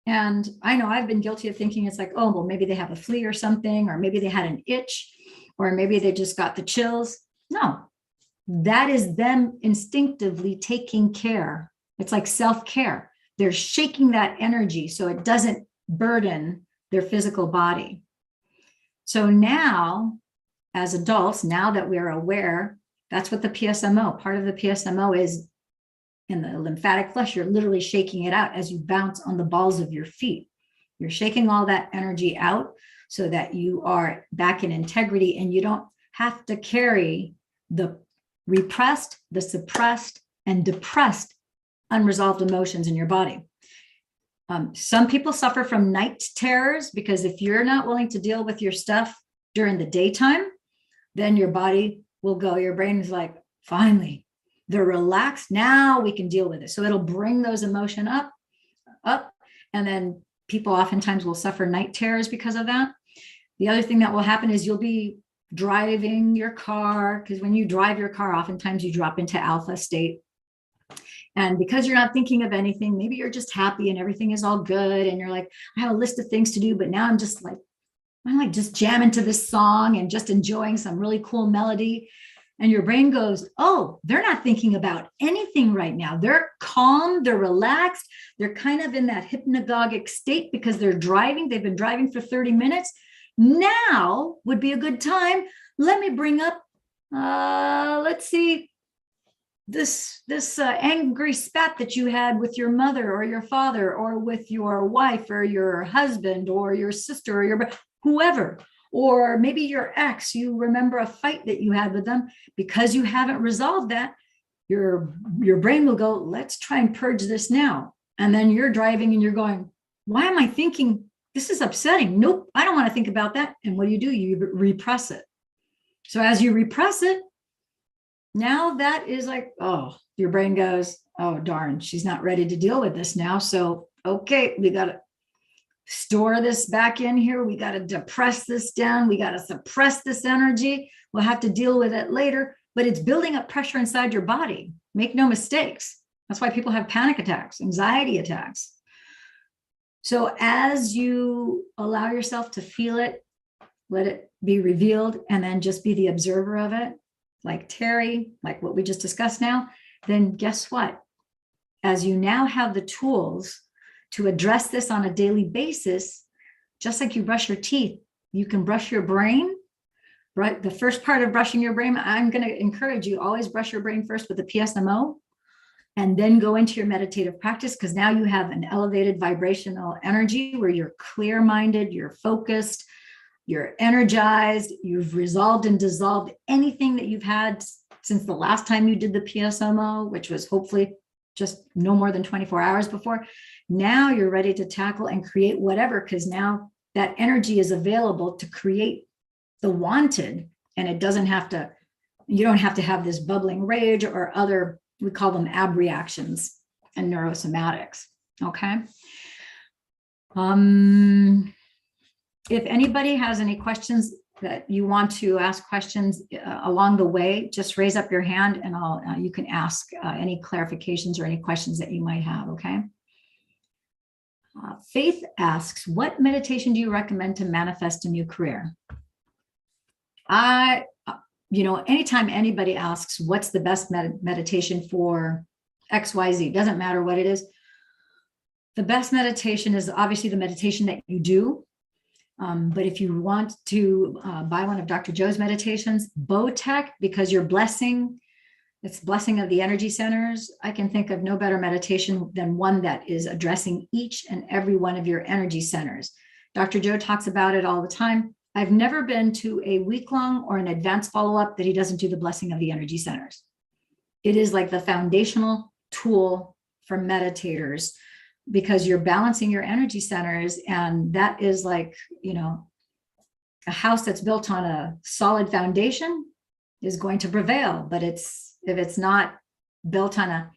And I know I've been guilty of thinking it's like, oh, well, maybe they have a flea or something, or maybe they had an itch, or maybe they just got the chills. No, that is them instinctively taking care. It's like self-care. They're shaking that energy so it doesn't burden their physical body. So now, as adults, now that we're aware, that's what the PSMO, part of the PSMO is in the lymphatic flush. You're literally shaking it out as you bounce on the balls of your feet. You're shaking all that energy out so that you are back in integrity and you don't have to carry the repressed, the suppressed, and depressed unresolved emotions in your body. Some people suffer from night terrors because if you're not willing to deal with your stuff during the daytime, then your body will go, your brain is like, finally, they're relaxed. Now we can deal with it. So it'll bring those emotions up. And then people oftentimes will suffer night terrors because of that. The other thing that will happen is you'll be driving your car, because when you drive your car, oftentimes you drop into alpha state. And because you're not thinking of anything, maybe you're just happy and everything is all good. And you're like, I have a list of things to do, but now I'm just jamming to this song and just enjoying some really cool melody. And your brain goes, oh, they're not thinking about anything right now. They're calm, they're relaxed. They're kind of in that hypnagogic state because they're driving. They've been driving for 30 minutes. Now would be a good time. Let me bring up, let's see, this angry spat that you had with your mother or your father or with your wife or your husband or your sister or your whoever, or maybe your ex. You remember a fight that you had with them. Because you haven't resolved that, your brain will go, let's try and purge this now. And then you're driving and you're going, why am I thinking this is upsetting? Nope, I don't want to think about that. And what do? You repress it. So as you repress it, now that is like, oh, your brain goes, oh, darn, she's not ready to deal with this now. So, okay, we got to store this back in here. We got to depress this down. We got to suppress this energy. We'll have to deal with it later, but it's building up pressure inside your body. Make no mistakes. That's why people have panic attacks, anxiety attacks. So as you allow yourself to feel it, let it be revealed, and then just be the observer of it, like Terry, like what we just discussed now, then guess what? As you now have the tools to address this on a daily basis, just like you brush your teeth, you can brush your brain. Right? The first part of brushing your brain, I'm going to encourage you, always brush your brain first with the PSMO, and then go into your meditative practice, because now you have an elevated vibrational energy where you're clear-minded, you're focused, you're energized, you've resolved and dissolved anything that you've had since the last time you did the PSMO, which was hopefully just no more than 24 hours before. Now you're ready to tackle and create whatever, because now that energy is available to create the wanted, and it doesn't have to, you don't have to have this bubbling rage or other, we call them abreactions and neurosomatics. Okay. If anybody has any questions that you want to ask questions along the way, just raise up your hand and you can ask any clarifications or any questions that you might have. Okay. Faith asks, what meditation do you recommend to manifest a new career? Anytime anybody asks what's the best meditation for XYZ, doesn't matter what it is. The best meditation is obviously the meditation that you do. But if you want to buy one of Dr. Joe's meditations, Bowtech, because you're blessing, it's blessing of the energy centers. I can think of no better meditation than one that is addressing each and every one of your energy centers. Dr. Joe talks about it all the time. I've never been to a week-long or an advanced follow-up that he doesn't do the blessing of the energy centers. It is like the foundational tool for meditators, because you're balancing your energy centers, and that is like, a house that's built on a solid foundation is going to prevail. But if it's not built on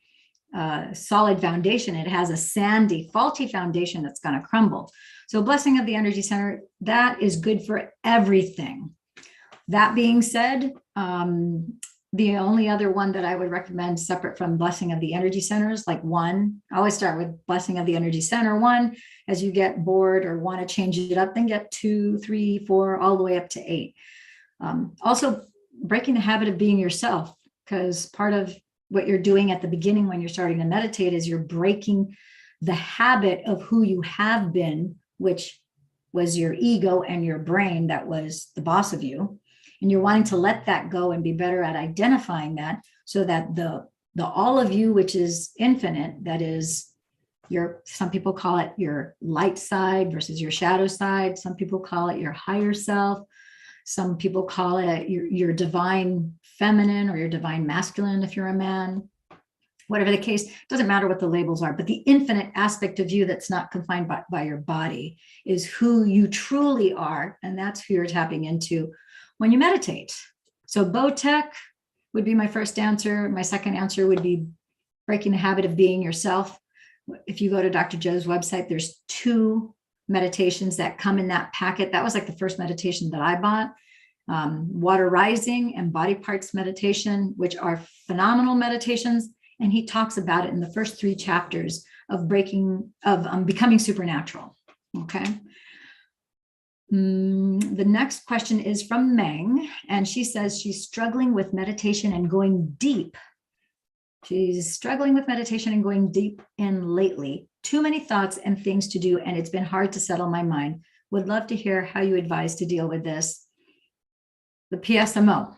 a solid foundation, it has a sandy, faulty foundation that's going to crumble. So blessing of the energy center, that is good for everything. That being said, the only other one that I would recommend separate from blessing of the energy centers, like one, I always start with blessing of the energy center one. As you get bored or want to change it up, then get 2, 3, 4, all the way up to 8. Also, breaking the habit of being yourself, because part of what you're doing at the beginning when you're starting to meditate is you're breaking the habit of who you have been, which was your ego and your brain that was the boss of you. And you're wanting to let that go and be better at identifying that, so that the all of you, which is infinite, that is some people call it your light side versus your shadow side. Some people call it your higher self. Some people call it your divine feminine or your divine masculine if you're a man. Whatever the case, doesn't matter what the labels are, but the infinite aspect of you that's not confined by your body is who you truly are. And that's who you're tapping into when you meditate. So Bowtech would be my first answer. My second answer would be breaking the habit of being yourself. If you go to Dr. Joe's website, there's 2 meditations that come in that packet. That was like the first meditation that I bought. Water Rising and Body Parts Meditation, which are phenomenal meditations. And he talks about it in the first 3 chapters of becoming supernatural. Okay. The next question is from Meng, and she says she's struggling with meditation and going deep. She's struggling with meditation and going deep in lately. Too many thoughts and things to do, and it's been hard to settle my mind. Would love to hear how you advise to deal with this. The PSMO.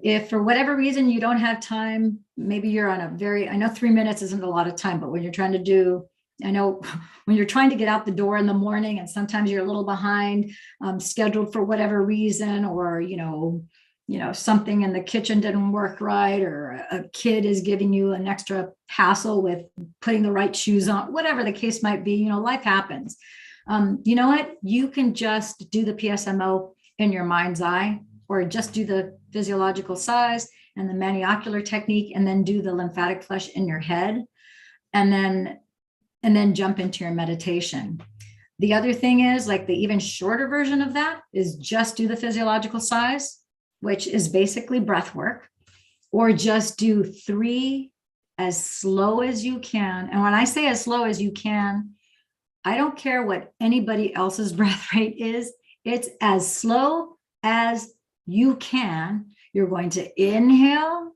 If for whatever reason you don't have time, maybe you're on I know 3 minutes isn't a lot of time, but when you're trying to when you're trying to get out the door in the morning, and sometimes you're a little behind, scheduled for whatever reason, or, something in the kitchen didn't work right, or a kid is giving you an extra hassle with putting the right shoes on, whatever the case might be, life happens. You know what? You can just do the PSMO in your mind's eye, or just do the physiological size and the maniocular technique, and then do the lymphatic flush in your head, and then jump into your meditation. The other thing is, like, the even shorter version of that is just do the physiological size, which is basically breath work. or just do 3 as slow as you can. And when I say as slow as you can, I don't care what anybody else's breath rate is. It's as slow as you can. You're going to inhale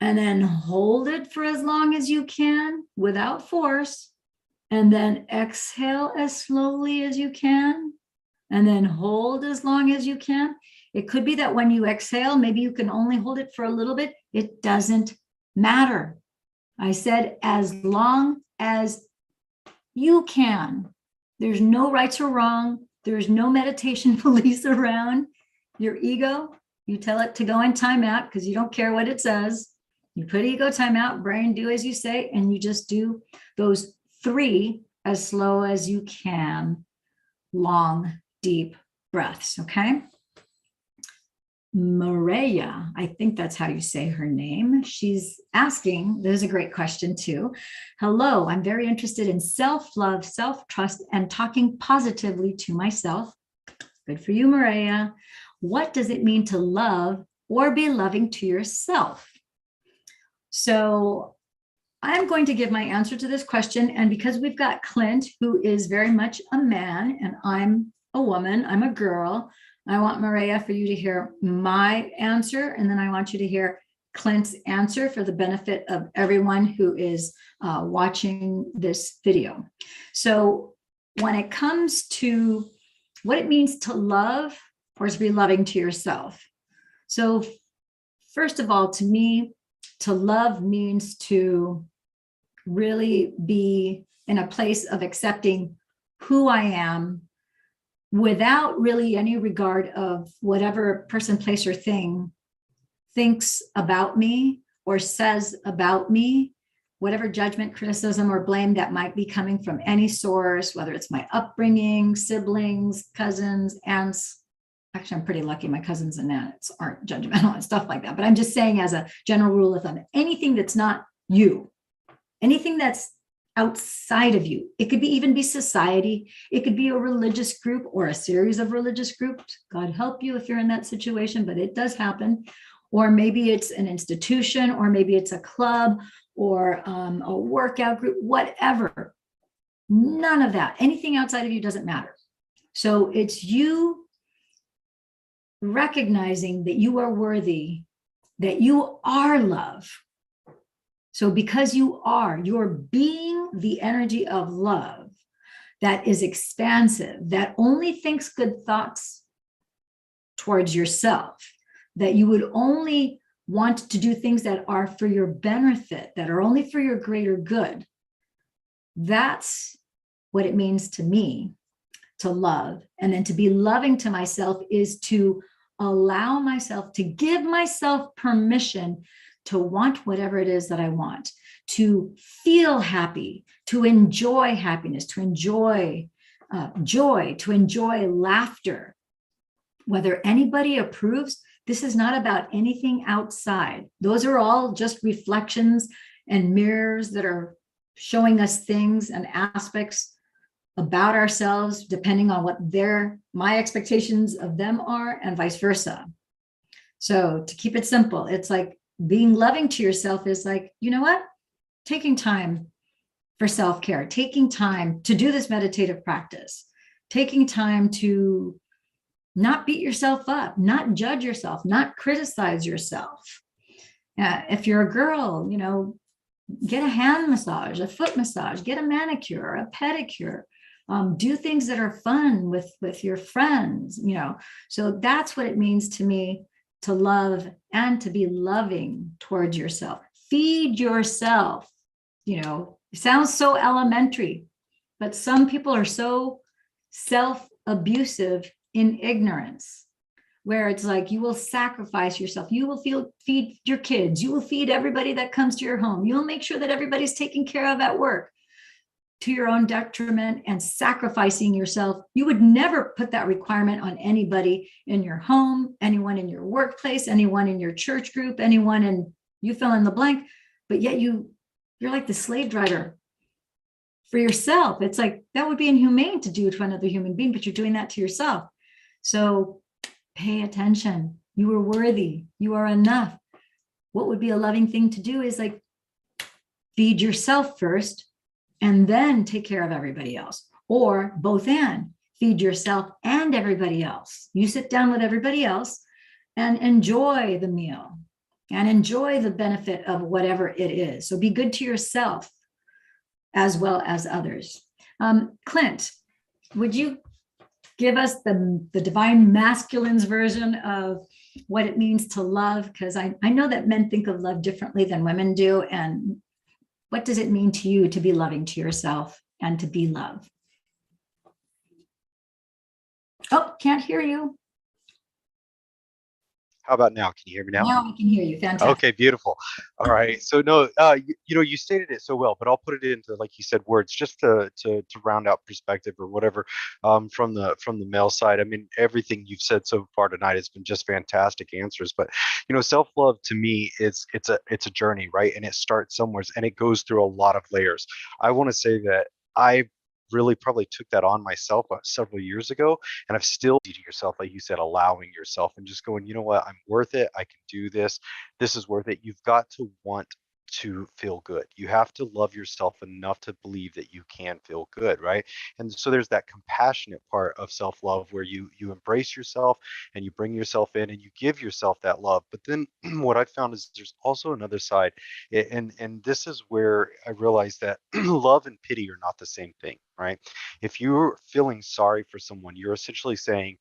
and then hold it for as long as you can without force. And then exhale as slowly as you can. And then hold as long as you can. It could be that when you exhale, maybe you can only hold it for a little bit. It doesn't matter. I said as long as you can. There's no rights or wrong. There's no meditation police around. Your ego, you tell it to go in timeout because you don't care what it says. You put ego timeout, brain, do as you say, and you just do those 3 as slow as you can. Long, deep breaths, okay? Maria, I think that's how you say her name. She's asking, this is a great question too. Hello, I'm very interested in self-love, self-trust, and talking positively to myself. Good for you, Maria. What does it mean to love or be loving to yourself? So I'm going to give my answer to this question. And because we've got Clint, who is very much a man, and I'm a woman, I'm a girl, I want Maria for you to hear my answer, and then I want you to hear Clint's answer for the benefit of everyone who is watching this video. So when it comes to what it means to love or to be loving to yourself. So first of all, to me, to love means to really be in a place of accepting who I am, without really any regard of whatever person, place, or thing thinks about me or says about me, whatever judgment, criticism, or blame that might be coming from any source, whether it's my upbringing, siblings, cousins, aunts. Actually, I'm pretty lucky my cousins and aunts aren't judgmental and stuff like that. But I'm just saying, as a general rule of thumb, anything that's not you, anything that's outside of you. It could be even be society. It could be a religious group or a series of religious groups. God help you if you're in that situation, but it does happen. Or maybe it's an institution, or maybe it's a club or a workout group, whatever. None of that. Anything outside of you doesn't matter. So it's you recognizing that you are worthy, that you are love. So because you're being the energy of love that is expansive, that only thinks good thoughts towards yourself, that you would only want to do things that are for your benefit, that are only for your greater good. That's what it means to me to love. And then to be loving to myself is to allow myself, to give myself permission to want whatever it is that I want, to feel happy, to enjoy happiness, to enjoy joy, to enjoy laughter. Whether anybody approves, this is not about anything outside. Those are all just reflections and mirrors that are showing us things and aspects about ourselves, depending on what my expectations of them are, and vice versa. So to keep it simple, it's like being loving to yourself is like, you know what? Taking time for self-care, taking time to do this meditative practice, taking time to not beat yourself up, not judge yourself, not criticize yourself. If you're a girl, get a hand massage, a foot massage, get a manicure, a pedicure, do things that are fun with your friends, So that's what it means to me to love and to be loving towards yourself. Feed yourself. It sounds so elementary, but some people are so self-abusive in ignorance, where it's like you will sacrifice yourself. You will feed your kids. You will feed everybody that comes to your home. You will make sure that everybody's taken care of at work, to your own detriment and sacrificing yourself. You would never put that requirement on anybody in your home, anyone in your workplace, anyone in your church group, anyone in, you fill in the blank, but yet you're like the slave driver for yourself. It's like, that would be inhumane to do to another human being, but you're doing that to yourself. So pay attention. You are worthy. You are enough. what would be a loving thing to do is like feed yourself first and then take care of everybody else, or both and feed yourself and everybody else. You sit down with everybody else and enjoy the meal and enjoy the benefit of whatever it is. So be good to yourself as well as others. Clint, would you give us the divine masculine's version of what it means to love? Because I know that men think of love differently than women do. And what does it mean to you to be loving to yourself and to be love? Oh, can't hear you. How about now? Can you hear me now? Now I can hear you. Fantastic. Okay, beautiful. All right. So no, you stated it so well, but I'll put it into, like you said, words just to round out perspective or whatever, from the male side. I mean, everything you've said so far tonight has been just fantastic answers. But self-love to me it's a journey, right? And it starts somewhere and it goes through a lot of layers. I want to say that I really probably took that on myself several years ago, and I've still to yourself, like you said, allowing yourself and just going, you know what, I'm worth it, I can do this, this is worth it. You've got to want to feel good. You have to love yourself enough to believe that you can feel good, right? And so there's that compassionate part of self-love where you embrace yourself and you bring yourself in and you give yourself that love. But then what I found is there's also another side, and this is where I realized that love and pity are not the same thing, right? If you're feeling sorry for someone, you're essentially saying,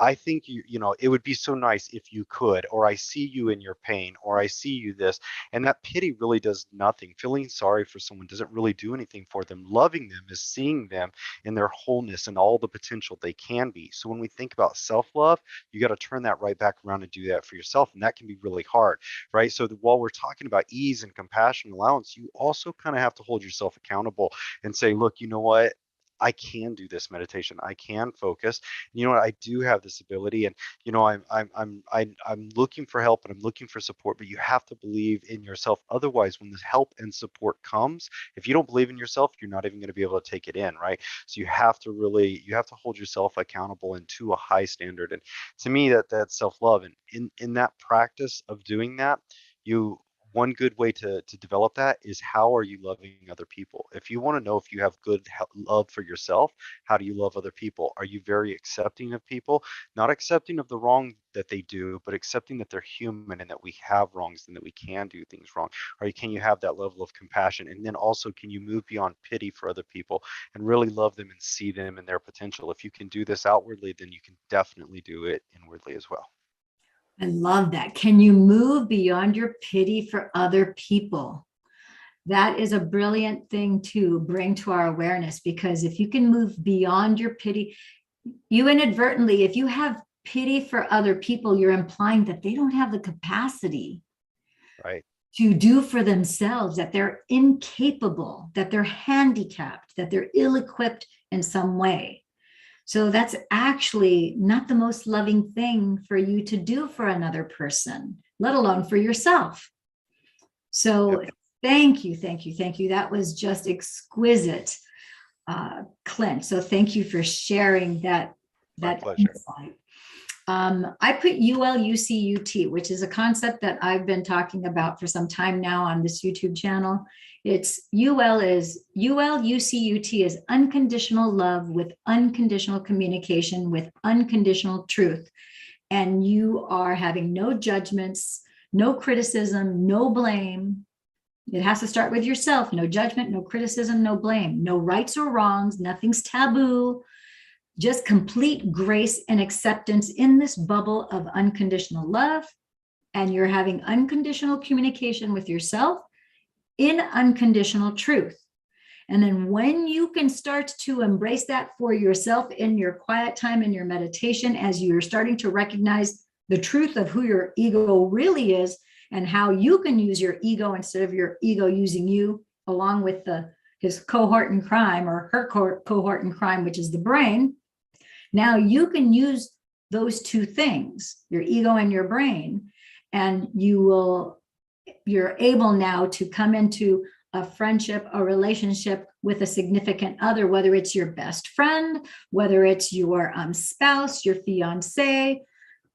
I think it would be so nice if you could, or I see you in your pain, or I see you this. And that pity really does nothing. Feeling sorry for someone doesn't really do anything for them. Loving them is seeing them in their wholeness and all the potential they can be. So when we think about self-love, you got to turn that right back around and do that for yourself. And that can be really hard, right? So while we're talking about ease and compassion and allowance, you also kind of have to hold yourself accountable and say, look, you know what? I can do this meditation. I can focus. You know what? I do have this ability, and I'm looking for help and I'm looking for support. But you have to believe in yourself. Otherwise, when the help and support comes, if you don't believe in yourself, you're not even going to be able to take it in, right? So you have to hold yourself accountable and to a high standard. And to me, that's self-love. And in that practice of doing that, one good way to develop that is, how are you loving other people? If you want to know if you have good love for yourself, how do you love other people? Are you very accepting of people? Not accepting of the wrong that they do, but accepting that they're human and that we have wrongs and that we can do things wrong. Or can you have that level of compassion? And then also, can you move beyond pity for other people and really love them and see them and their potential? If you can do this outwardly, then you can definitely do it inwardly as well. I love that. Can you move beyond your pity for other people? That is a brilliant thing to bring to our awareness, because if you can move beyond your pity, you inadvertently, if you have pity for other people, you're implying that they don't have the capacity, right, to do for themselves, that they're incapable, that they're handicapped, that they're ill-equipped in some way. So that's actually not the most loving thing for you to do for another person, let alone for yourself. So yep. Thank you. That was just exquisite, Clint. So thank you for sharing that insight. I put ULUCUT, which is a concept that I've been talking about for some time now on this YouTube channel. It's ULUCUT is unconditional love with unconditional communication with unconditional truth. And you are having no judgments, no criticism, no blame. It has to start with yourself. No judgment, no criticism, no blame, no rights or wrongs, nothing's taboo. Just complete grace and acceptance in this bubble of unconditional love. And you're having unconditional communication with yourself in unconditional truth. And then when you can start to embrace that for yourself in your quiet time, in your meditation, as you're starting to recognize the truth of who your ego really is and how you can use your ego instead of your ego using you, along with his cohort in crime, or her cohort in crime, which is the brain. Now you can use those two things, your ego and your brain, and you're able now to come into a friendship, a relationship with a significant other, whether it's your best friend, whether it's your spouse, your fiance,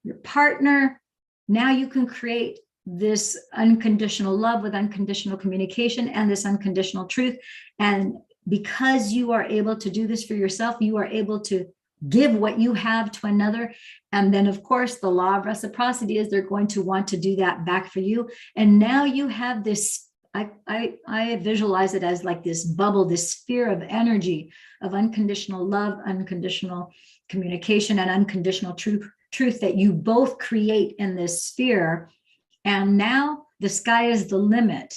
your partner. Now you can create this unconditional love with unconditional communication and this unconditional truth. And because you are able to do this for yourself, you are able to give what you have to another. And then, of course, the law of reciprocity is they're going to want to do that back for you. And now you have this, I visualize it as like this bubble, this sphere of energy of unconditional love, unconditional communication, and unconditional truth that you both create in this sphere. And now the sky is the limit,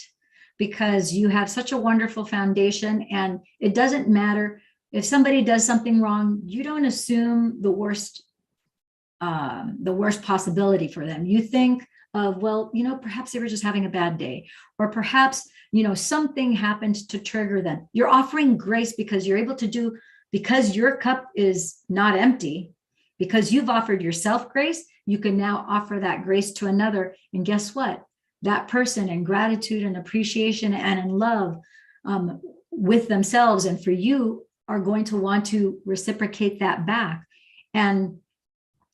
because you have such a wonderful foundation. And it doesn't matter if somebody does something wrong, you don't assume the worst possibility for them. You think of, well, perhaps they were just having a bad day, or perhaps, something happened to trigger them. You're offering grace because you're able to do, because your cup is not empty, because you've offered yourself grace, you can now offer that grace to another. And guess what? That person, in gratitude and appreciation and in love with themselves and for you, are going to want to reciprocate that back. And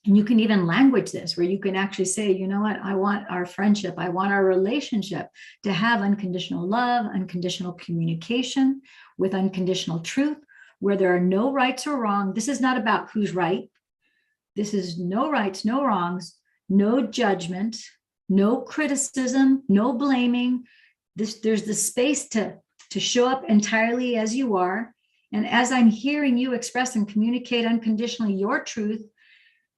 you can even language this, where you can actually say, you know what, I want our friendship, I want our relationship to have unconditional love, unconditional communication with unconditional truth, where there are no rights or wrongs. This is not about who's right. This is no rights, no wrongs, no judgment, no criticism, no blaming. There's the space to show up entirely as you are. And as I'm hearing you express and communicate unconditionally your truth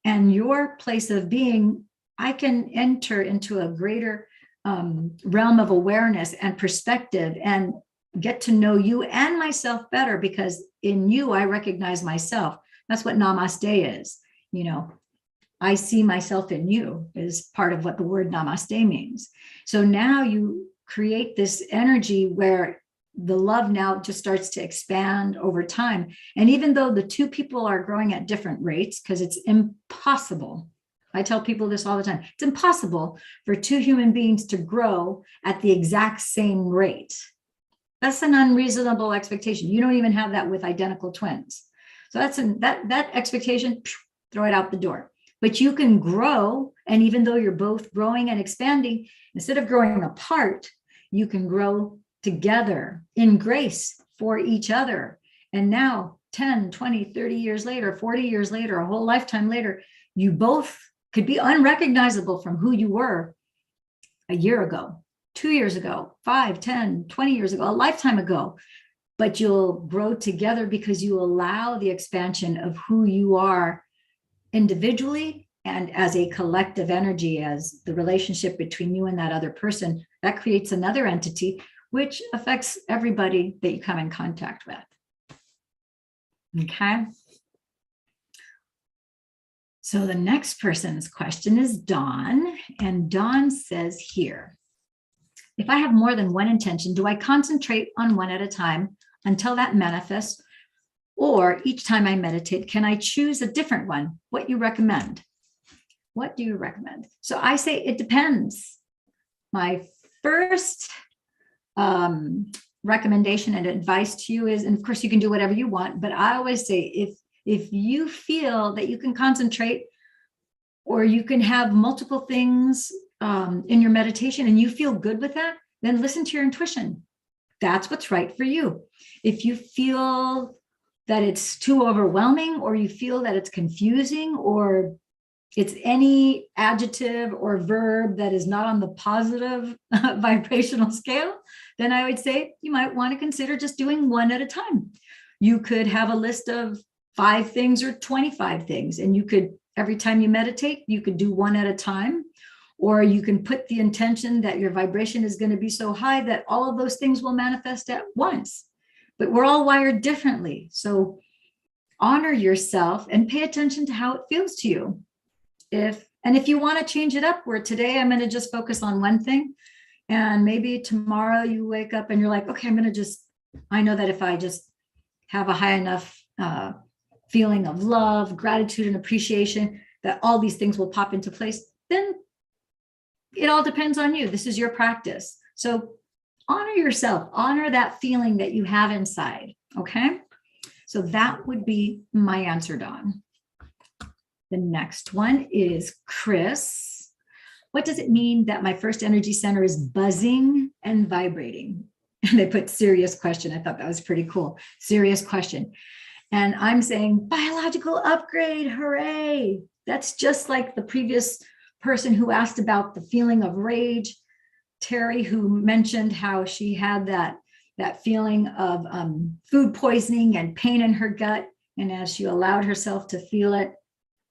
and your place of being, I can enter into a greater realm of awareness and perspective and get to know you and myself better, because in you, I recognize myself. That's what namaste is. I see myself in you is part of what the word namaste means. So now you create this energy where the love now just starts to expand over time. And even though the two people are growing at different rates, because it's impossible, I tell people this all the time, it's impossible for two human beings to grow at the exact same rate. That's an unreasonable expectation. You don't even have that with identical twins. So that expectation, throw it out the door. But you can grow, and even though you're both growing and expanding, instead of growing apart, you can grow together in grace for each other. And now 10, 20, 30 years later, 40 years later, a whole lifetime later, you both could be unrecognizable from who you were a year ago, 2 years ago, 5, 10, 20 years ago, a lifetime ago. But you'll grow together because you allow the expansion of who you are individually and as a collective energy, as the relationship between you and that other person. That creates another entity, which affects everybody that you come in contact with. Okay. So the next person's question is Dawn, and Dawn says here, if I have more than one intention, do I concentrate on one at a time until that manifests? Or each time I meditate, can I choose a different one? What you recommend? What do you recommend? So I say it depends. My first recommendation and advice to you is, and of course you can do whatever you want, but I always say if you feel that you can concentrate or you can have multiple things in your meditation and you feel good with that, then listen to your intuition. That's what's right for you. If you feel that it's too overwhelming, or you feel that it's confusing, or it's any adjective or verb that is not on the positive vibrational scale, then I would say you might want to consider just doing one at a time. You could have a list of 5 things or 25 things, and you could, every time you meditate, you could do one at a time. Or you can put the intention that your vibration is going to be so high that all of those things will manifest at once. But we're all wired differently. So honor yourself and pay attention to how it feels to you. If you want to change it up, where today I'm going to just focus on one thing, and maybe tomorrow you wake up and you're like, okay, I know that if I just have a high enough feeling of love, gratitude, and appreciation, that all these things will pop into place, then it all depends on you. This is your practice. So honor yourself, honor that feeling that you have inside. Okay. So that would be my answer, Dawn. The next one is Chris. What does it mean that my first energy center is buzzing and vibrating? And they put serious question. I thought that was pretty cool. Serious question. And I'm saying biological upgrade, hooray. That's just like the previous person who asked about the feeling of rage, Terry, who mentioned how she had that feeling of food poisoning and pain in her gut. And as she allowed herself to feel it,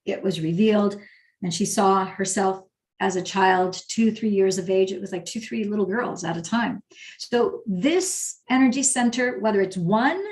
it was revealed. And she saw herself as a child, 2-3 years of age. It was like 2-3 little girls at a time. So this energy center, whether it's one,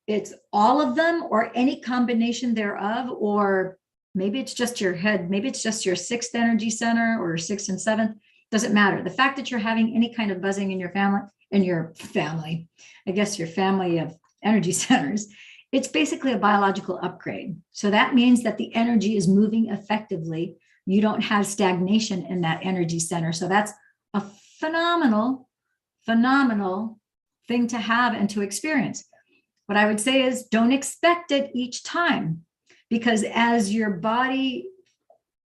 it's all of them, or any combination thereof, or maybe it's just your head, maybe it's just your 6th energy center or 6th and 7th, doesn't matter. The fact that you're having any kind of buzzing in your family, I guess your family of energy centers, it's basically a biological upgrade. So that means that the energy is moving effectively. You don't have stagnation in that energy center. So that's a phenomenal thing to have and to experience. What I would say is don't expect it each time, because as your body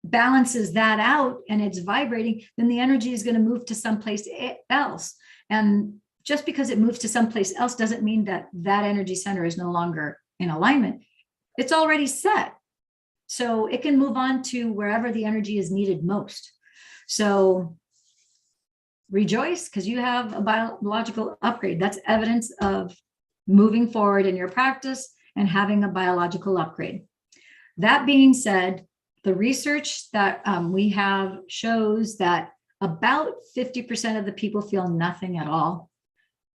balances that out and it's vibrating, then the energy is going to move to someplace else. And just because it moves to someplace else doesn't mean that that energy center is no longer in alignment. It's already set. So it can move on to wherever the energy is needed most. So rejoice, because you have a biological upgrade. That's evidence of moving forward in your practice and having a biological upgrade. That being said, the research that we have shows that about 50% of the people feel nothing at all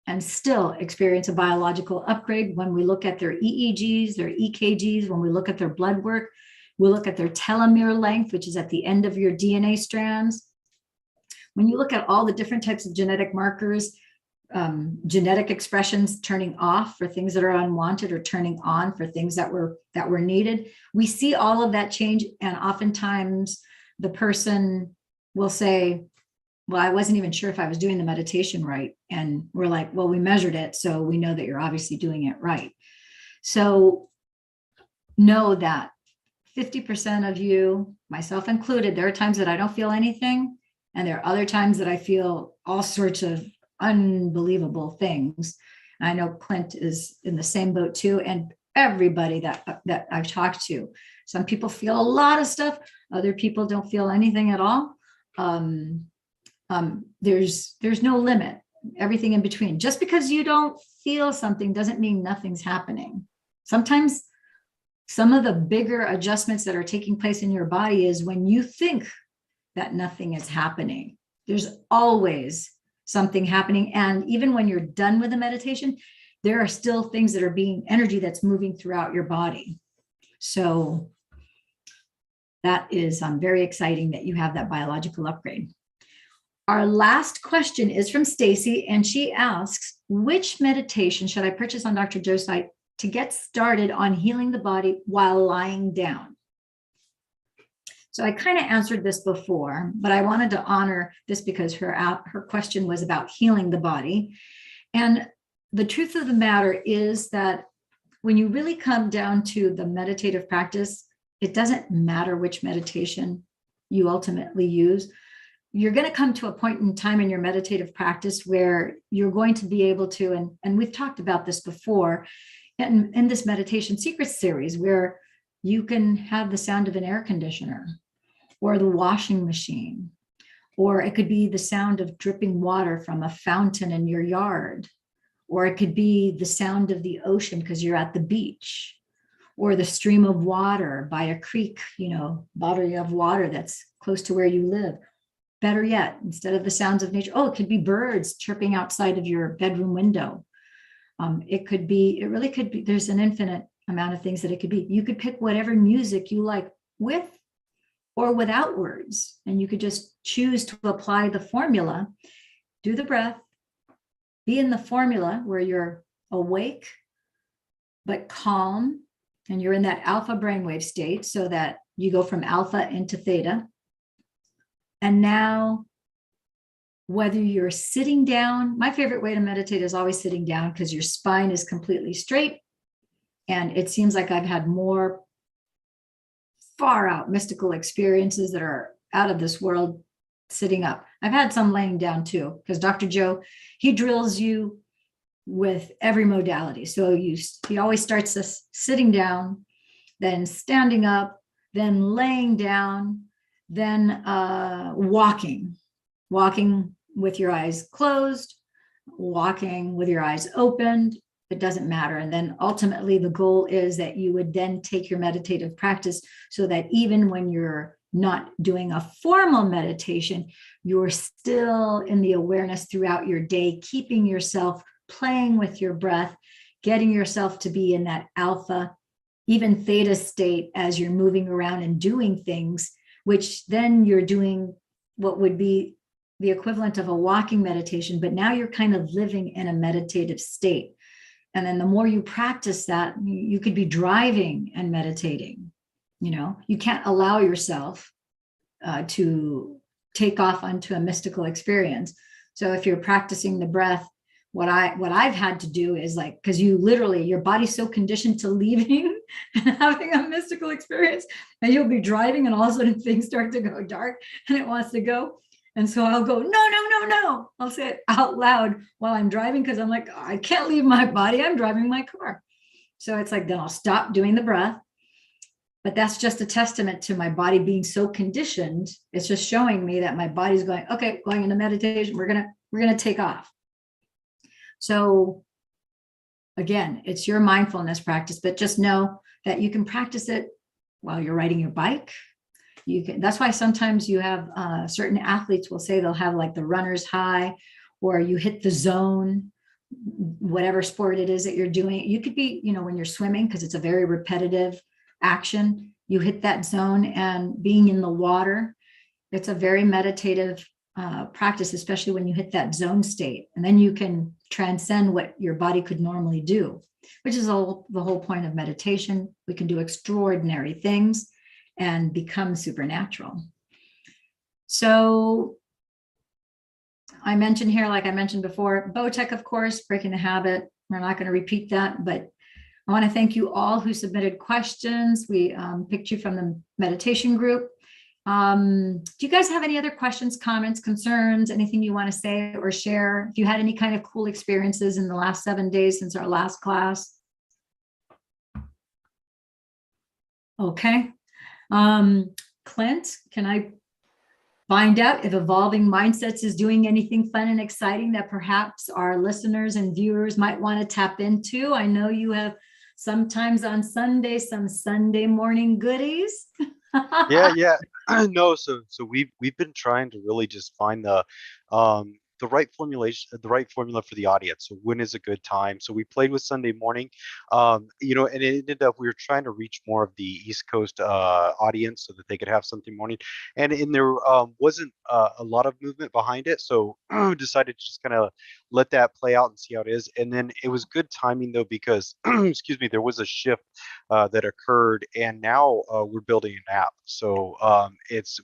and still experience a biological upgrade. When we look at their EEGs, their EKGs, when we look at their blood work, we look at their telomere length, which is at the end of your DNA strands. When you look at all the different types of genetic markers, genetic expressions turning off for things that are unwanted or turning on for things that were needed, we see all of that change. And oftentimes the person will say, well, I wasn't even sure if I was doing the meditation right. And we're like, well, we measured it, so we know that you're obviously doing it right. So know that 50% of you, myself included, there are times that I don't feel anything. And there are other times that I feel all sorts of unbelievable things. I know Clint is in the same boat too. And everybody that I've talked to, some people feel a lot of stuff. Other people don't feel anything at all. There's no limit, everything in between. Just because you don't feel something doesn't mean nothing's happening. Sometimes some of the bigger adjustments that are taking place in your body is when you think that nothing is happening. There's always something happening. And even when you're done with the meditation, there are still things that are being energy that's moving throughout your body. So that is very exciting that you have that biological upgrade. Our last question is from Stacy, and she asks, which meditation should I purchase on Dr. Joe's site to get started on healing the body while lying down? So I kind of answered this before, but I wanted to honor this because her question was about healing the body. And the truth of the matter is that when you really come down to the meditative practice, it doesn't matter which meditation you ultimately use. You're going to come to a point in time in your meditative practice where you're going to be able to, and we've talked about this before in this meditation secrets series, where you can have the sound of an air conditioner or the washing machine, or it could be the sound of dripping water from a fountain in your yard, or it could be the sound of the ocean because you're at the beach, or the stream of water by a creek, body of water that's close to where you live. Better yet, instead of the sounds of nature, it could be birds chirping outside of your bedroom window. It really could be, there's an infinite amount of things that it could be. You could pick whatever music you like with or without words, and you could just choose to apply the formula, do the breath, be in the formula where you're awake, but calm, and you're in that alpha brainwave state so that you go from alpha into theta. And now, whether you're sitting down, my favorite way to meditate is always sitting down because your spine is completely straight. And it seems like I've had more far out mystical experiences that are out of this world sitting up. I've had some laying down too, because Dr. Joe, he drills you with every modality. So he always starts us sitting down, then standing up, then laying down, then walking with your eyes closed, walking with your eyes opened. It doesn't matter. And then ultimately the goal is that you would then take your meditative practice so that even when you're not doing a formal meditation, you're still in the awareness throughout your day, keeping yourself playing with your breath, getting yourself to be in that alpha, even theta state as you're moving around and doing things, which then you're doing what would be the equivalent of a walking meditation, but now you're kind of living in a meditative state. And then the more you practice that, you could be driving and meditating. You can't allow yourself to take off onto a mystical experience. So if you're practicing the breath, what I've had to do is like, because your body's so conditioned to leaving and having a mystical experience, and you'll be driving and all of a sudden things start to go dark and it wants to go. And so I'll go, no. I'll say it out loud while I'm driving, because I'm like, I can't leave my body. I'm driving my car. So it's like, then I'll stop doing the breath. But that's just a testament to my body being so conditioned. It's just showing me that my body's going, okay, going into meditation, we're gonna take off. So again, it's your mindfulness practice, but just know that you can practice it while you're riding your bike. That's why sometimes you have certain athletes will say they'll have like the runner's high, or you hit the zone, whatever sport it is that you're doing. You could be, when you're swimming, because it's a very repetitive action, you hit that zone, and being in the water, it's a very meditative practice, especially when you hit that zone state. And then you can transcend what your body could normally do, which is the whole point of meditation. We can do extraordinary things and become supernatural. So I mentioned here, like I mentioned before, Bowtech, of course, breaking the habit. We're not going to repeat that, but I want to thank you all who submitted questions. We picked you from the meditation group. Do you guys have any other questions, comments, concerns, anything you want to say or share? If you had any kind of cool experiences in the last 7 days since our last class? Okay. Clint, can I find out if Evolving Mindsets is doing anything fun and exciting that perhaps our listeners and viewers might want to tap into? I know you have sometimes on Sunday, some Sunday morning goodies. Yeah. No, so we've been trying to really just find the right formula for the audience. So when is a good time? So we played with Sunday morning, and it ended up we were trying to reach more of the East Coast audience so that they could have something morning, and there wasn't a lot of movement behind it. So decided to just kind of let that play out and see how it is. And then it was good timing though, because excuse me, there was a shift that occurred, and now we're building an app. So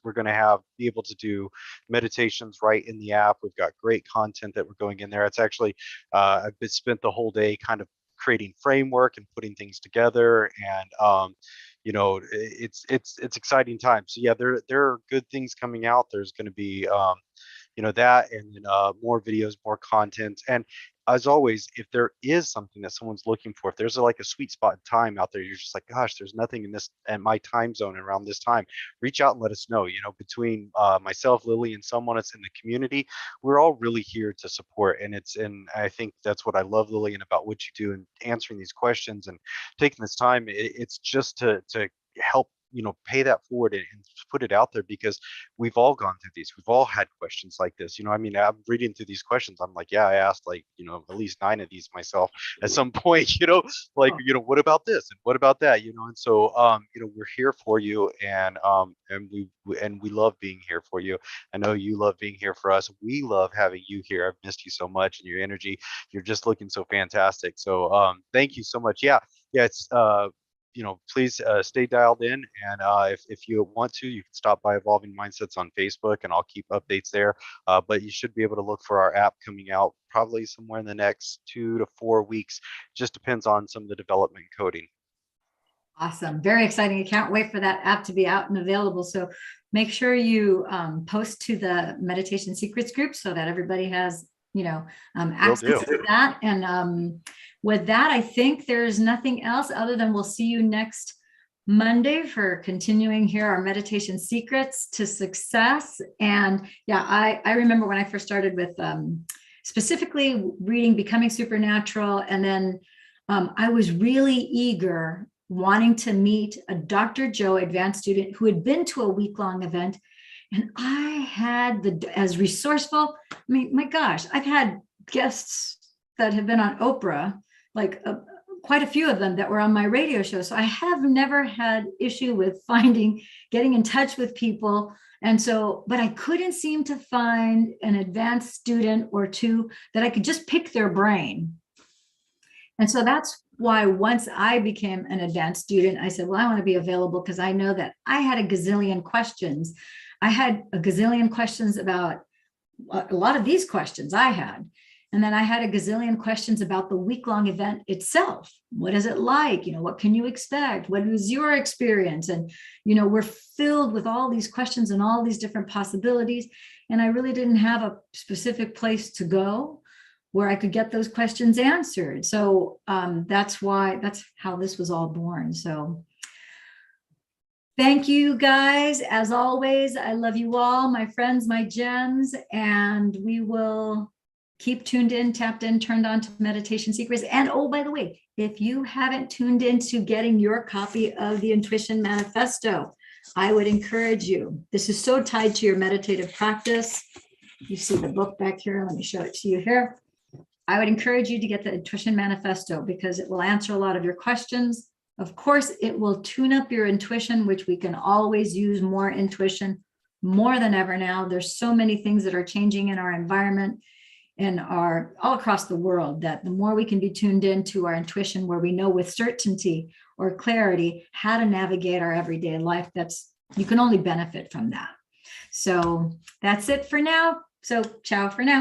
we're going to be able to do meditations right in the app. We've got great content that we're going in there. It's actually I've spent the whole day kind of creating framework and putting things together, and it's exciting times. So yeah, there are good things coming out. There's going to be that, and then more videos, more content. And as always, if there is something that someone's looking for, if there's like a sweet spot in time out there, you're just like, gosh, there's nothing in this and my time zone around this time, reach out and let us know. Between myself, Lily, and someone that's in the community, we're all really here to support. And I think that's what I love, Lillian, about what you do and answering these questions and taking this time. It's just to help pay that forward and put it out there, because we've all gone through these. We've all had questions like this. I mean, I'm reading through these questions, I'm like, yeah, I asked like at least 9 of these myself at some point. What about this and what about that? And so we're here for you, and we love being here for you. I know you love being here for us. We love having you here. I've missed you so much, and your energy, you're just looking so fantastic. So thank you so much. Yeah, it's please stay dialed in. And if you want to, you can stop by Evolving Mindsets on Facebook, and I'll keep updates there. But you should be able to look for our app coming out probably somewhere in the next 2 to 4 weeks. Just depends on some of the development and coding. Awesome. Very exciting. I can't wait for that app to be out and available. So make sure you post to the Meditation Secrets group so that everybody has, access to that. And with that, I think there's nothing else other than we'll see you next Monday for continuing here our meditation secrets to success. And yeah, I remember when I first started with specifically reading Becoming Supernatural, and then I was really eager wanting to meet a Dr. Joe advanced student who had been to a week-long event. And I had as resourceful, I mean, my gosh, I've had guests that have been on Oprah, like quite a few of them that were on my radio show. So I have never had issue with getting in touch with people. And so, but I couldn't seem to find an advanced student or two that I could just pick their brain. And so that's why once I became an advanced student, I said, well, I want to be available because I know that I had a gazillion questions. I had a gazillion questions about a lot of these questions I had. And then I had a gazillion questions about the week-long event itself. What is it like? What can you expect? What was your experience? And, we're filled with all these questions and all these different possibilities. And I really didn't have a specific place to go where I could get those questions answered. So that's how this was all born. So thank you guys. As always, I love you all, my friends, my gems, and we will keep tuned in, tapped in, turned on to Meditation Secrets. And oh, by the way, if you haven't tuned into getting your copy of the Intuition Manifesto, I would encourage you. This is so tied to your meditative practice. You see the book back here. Let me show it to you here. I would encourage you to get the Intuition Manifesto because it will answer a lot of your questions. Of course, it will tune up your intuition, which we can always use more intuition more than ever now. There's so many things that are changing in our environment and are all across the world that the more we can be tuned into our intuition, where we know with certainty or clarity how to navigate our everyday life, you can only benefit from that. So that's it for now. So ciao for now.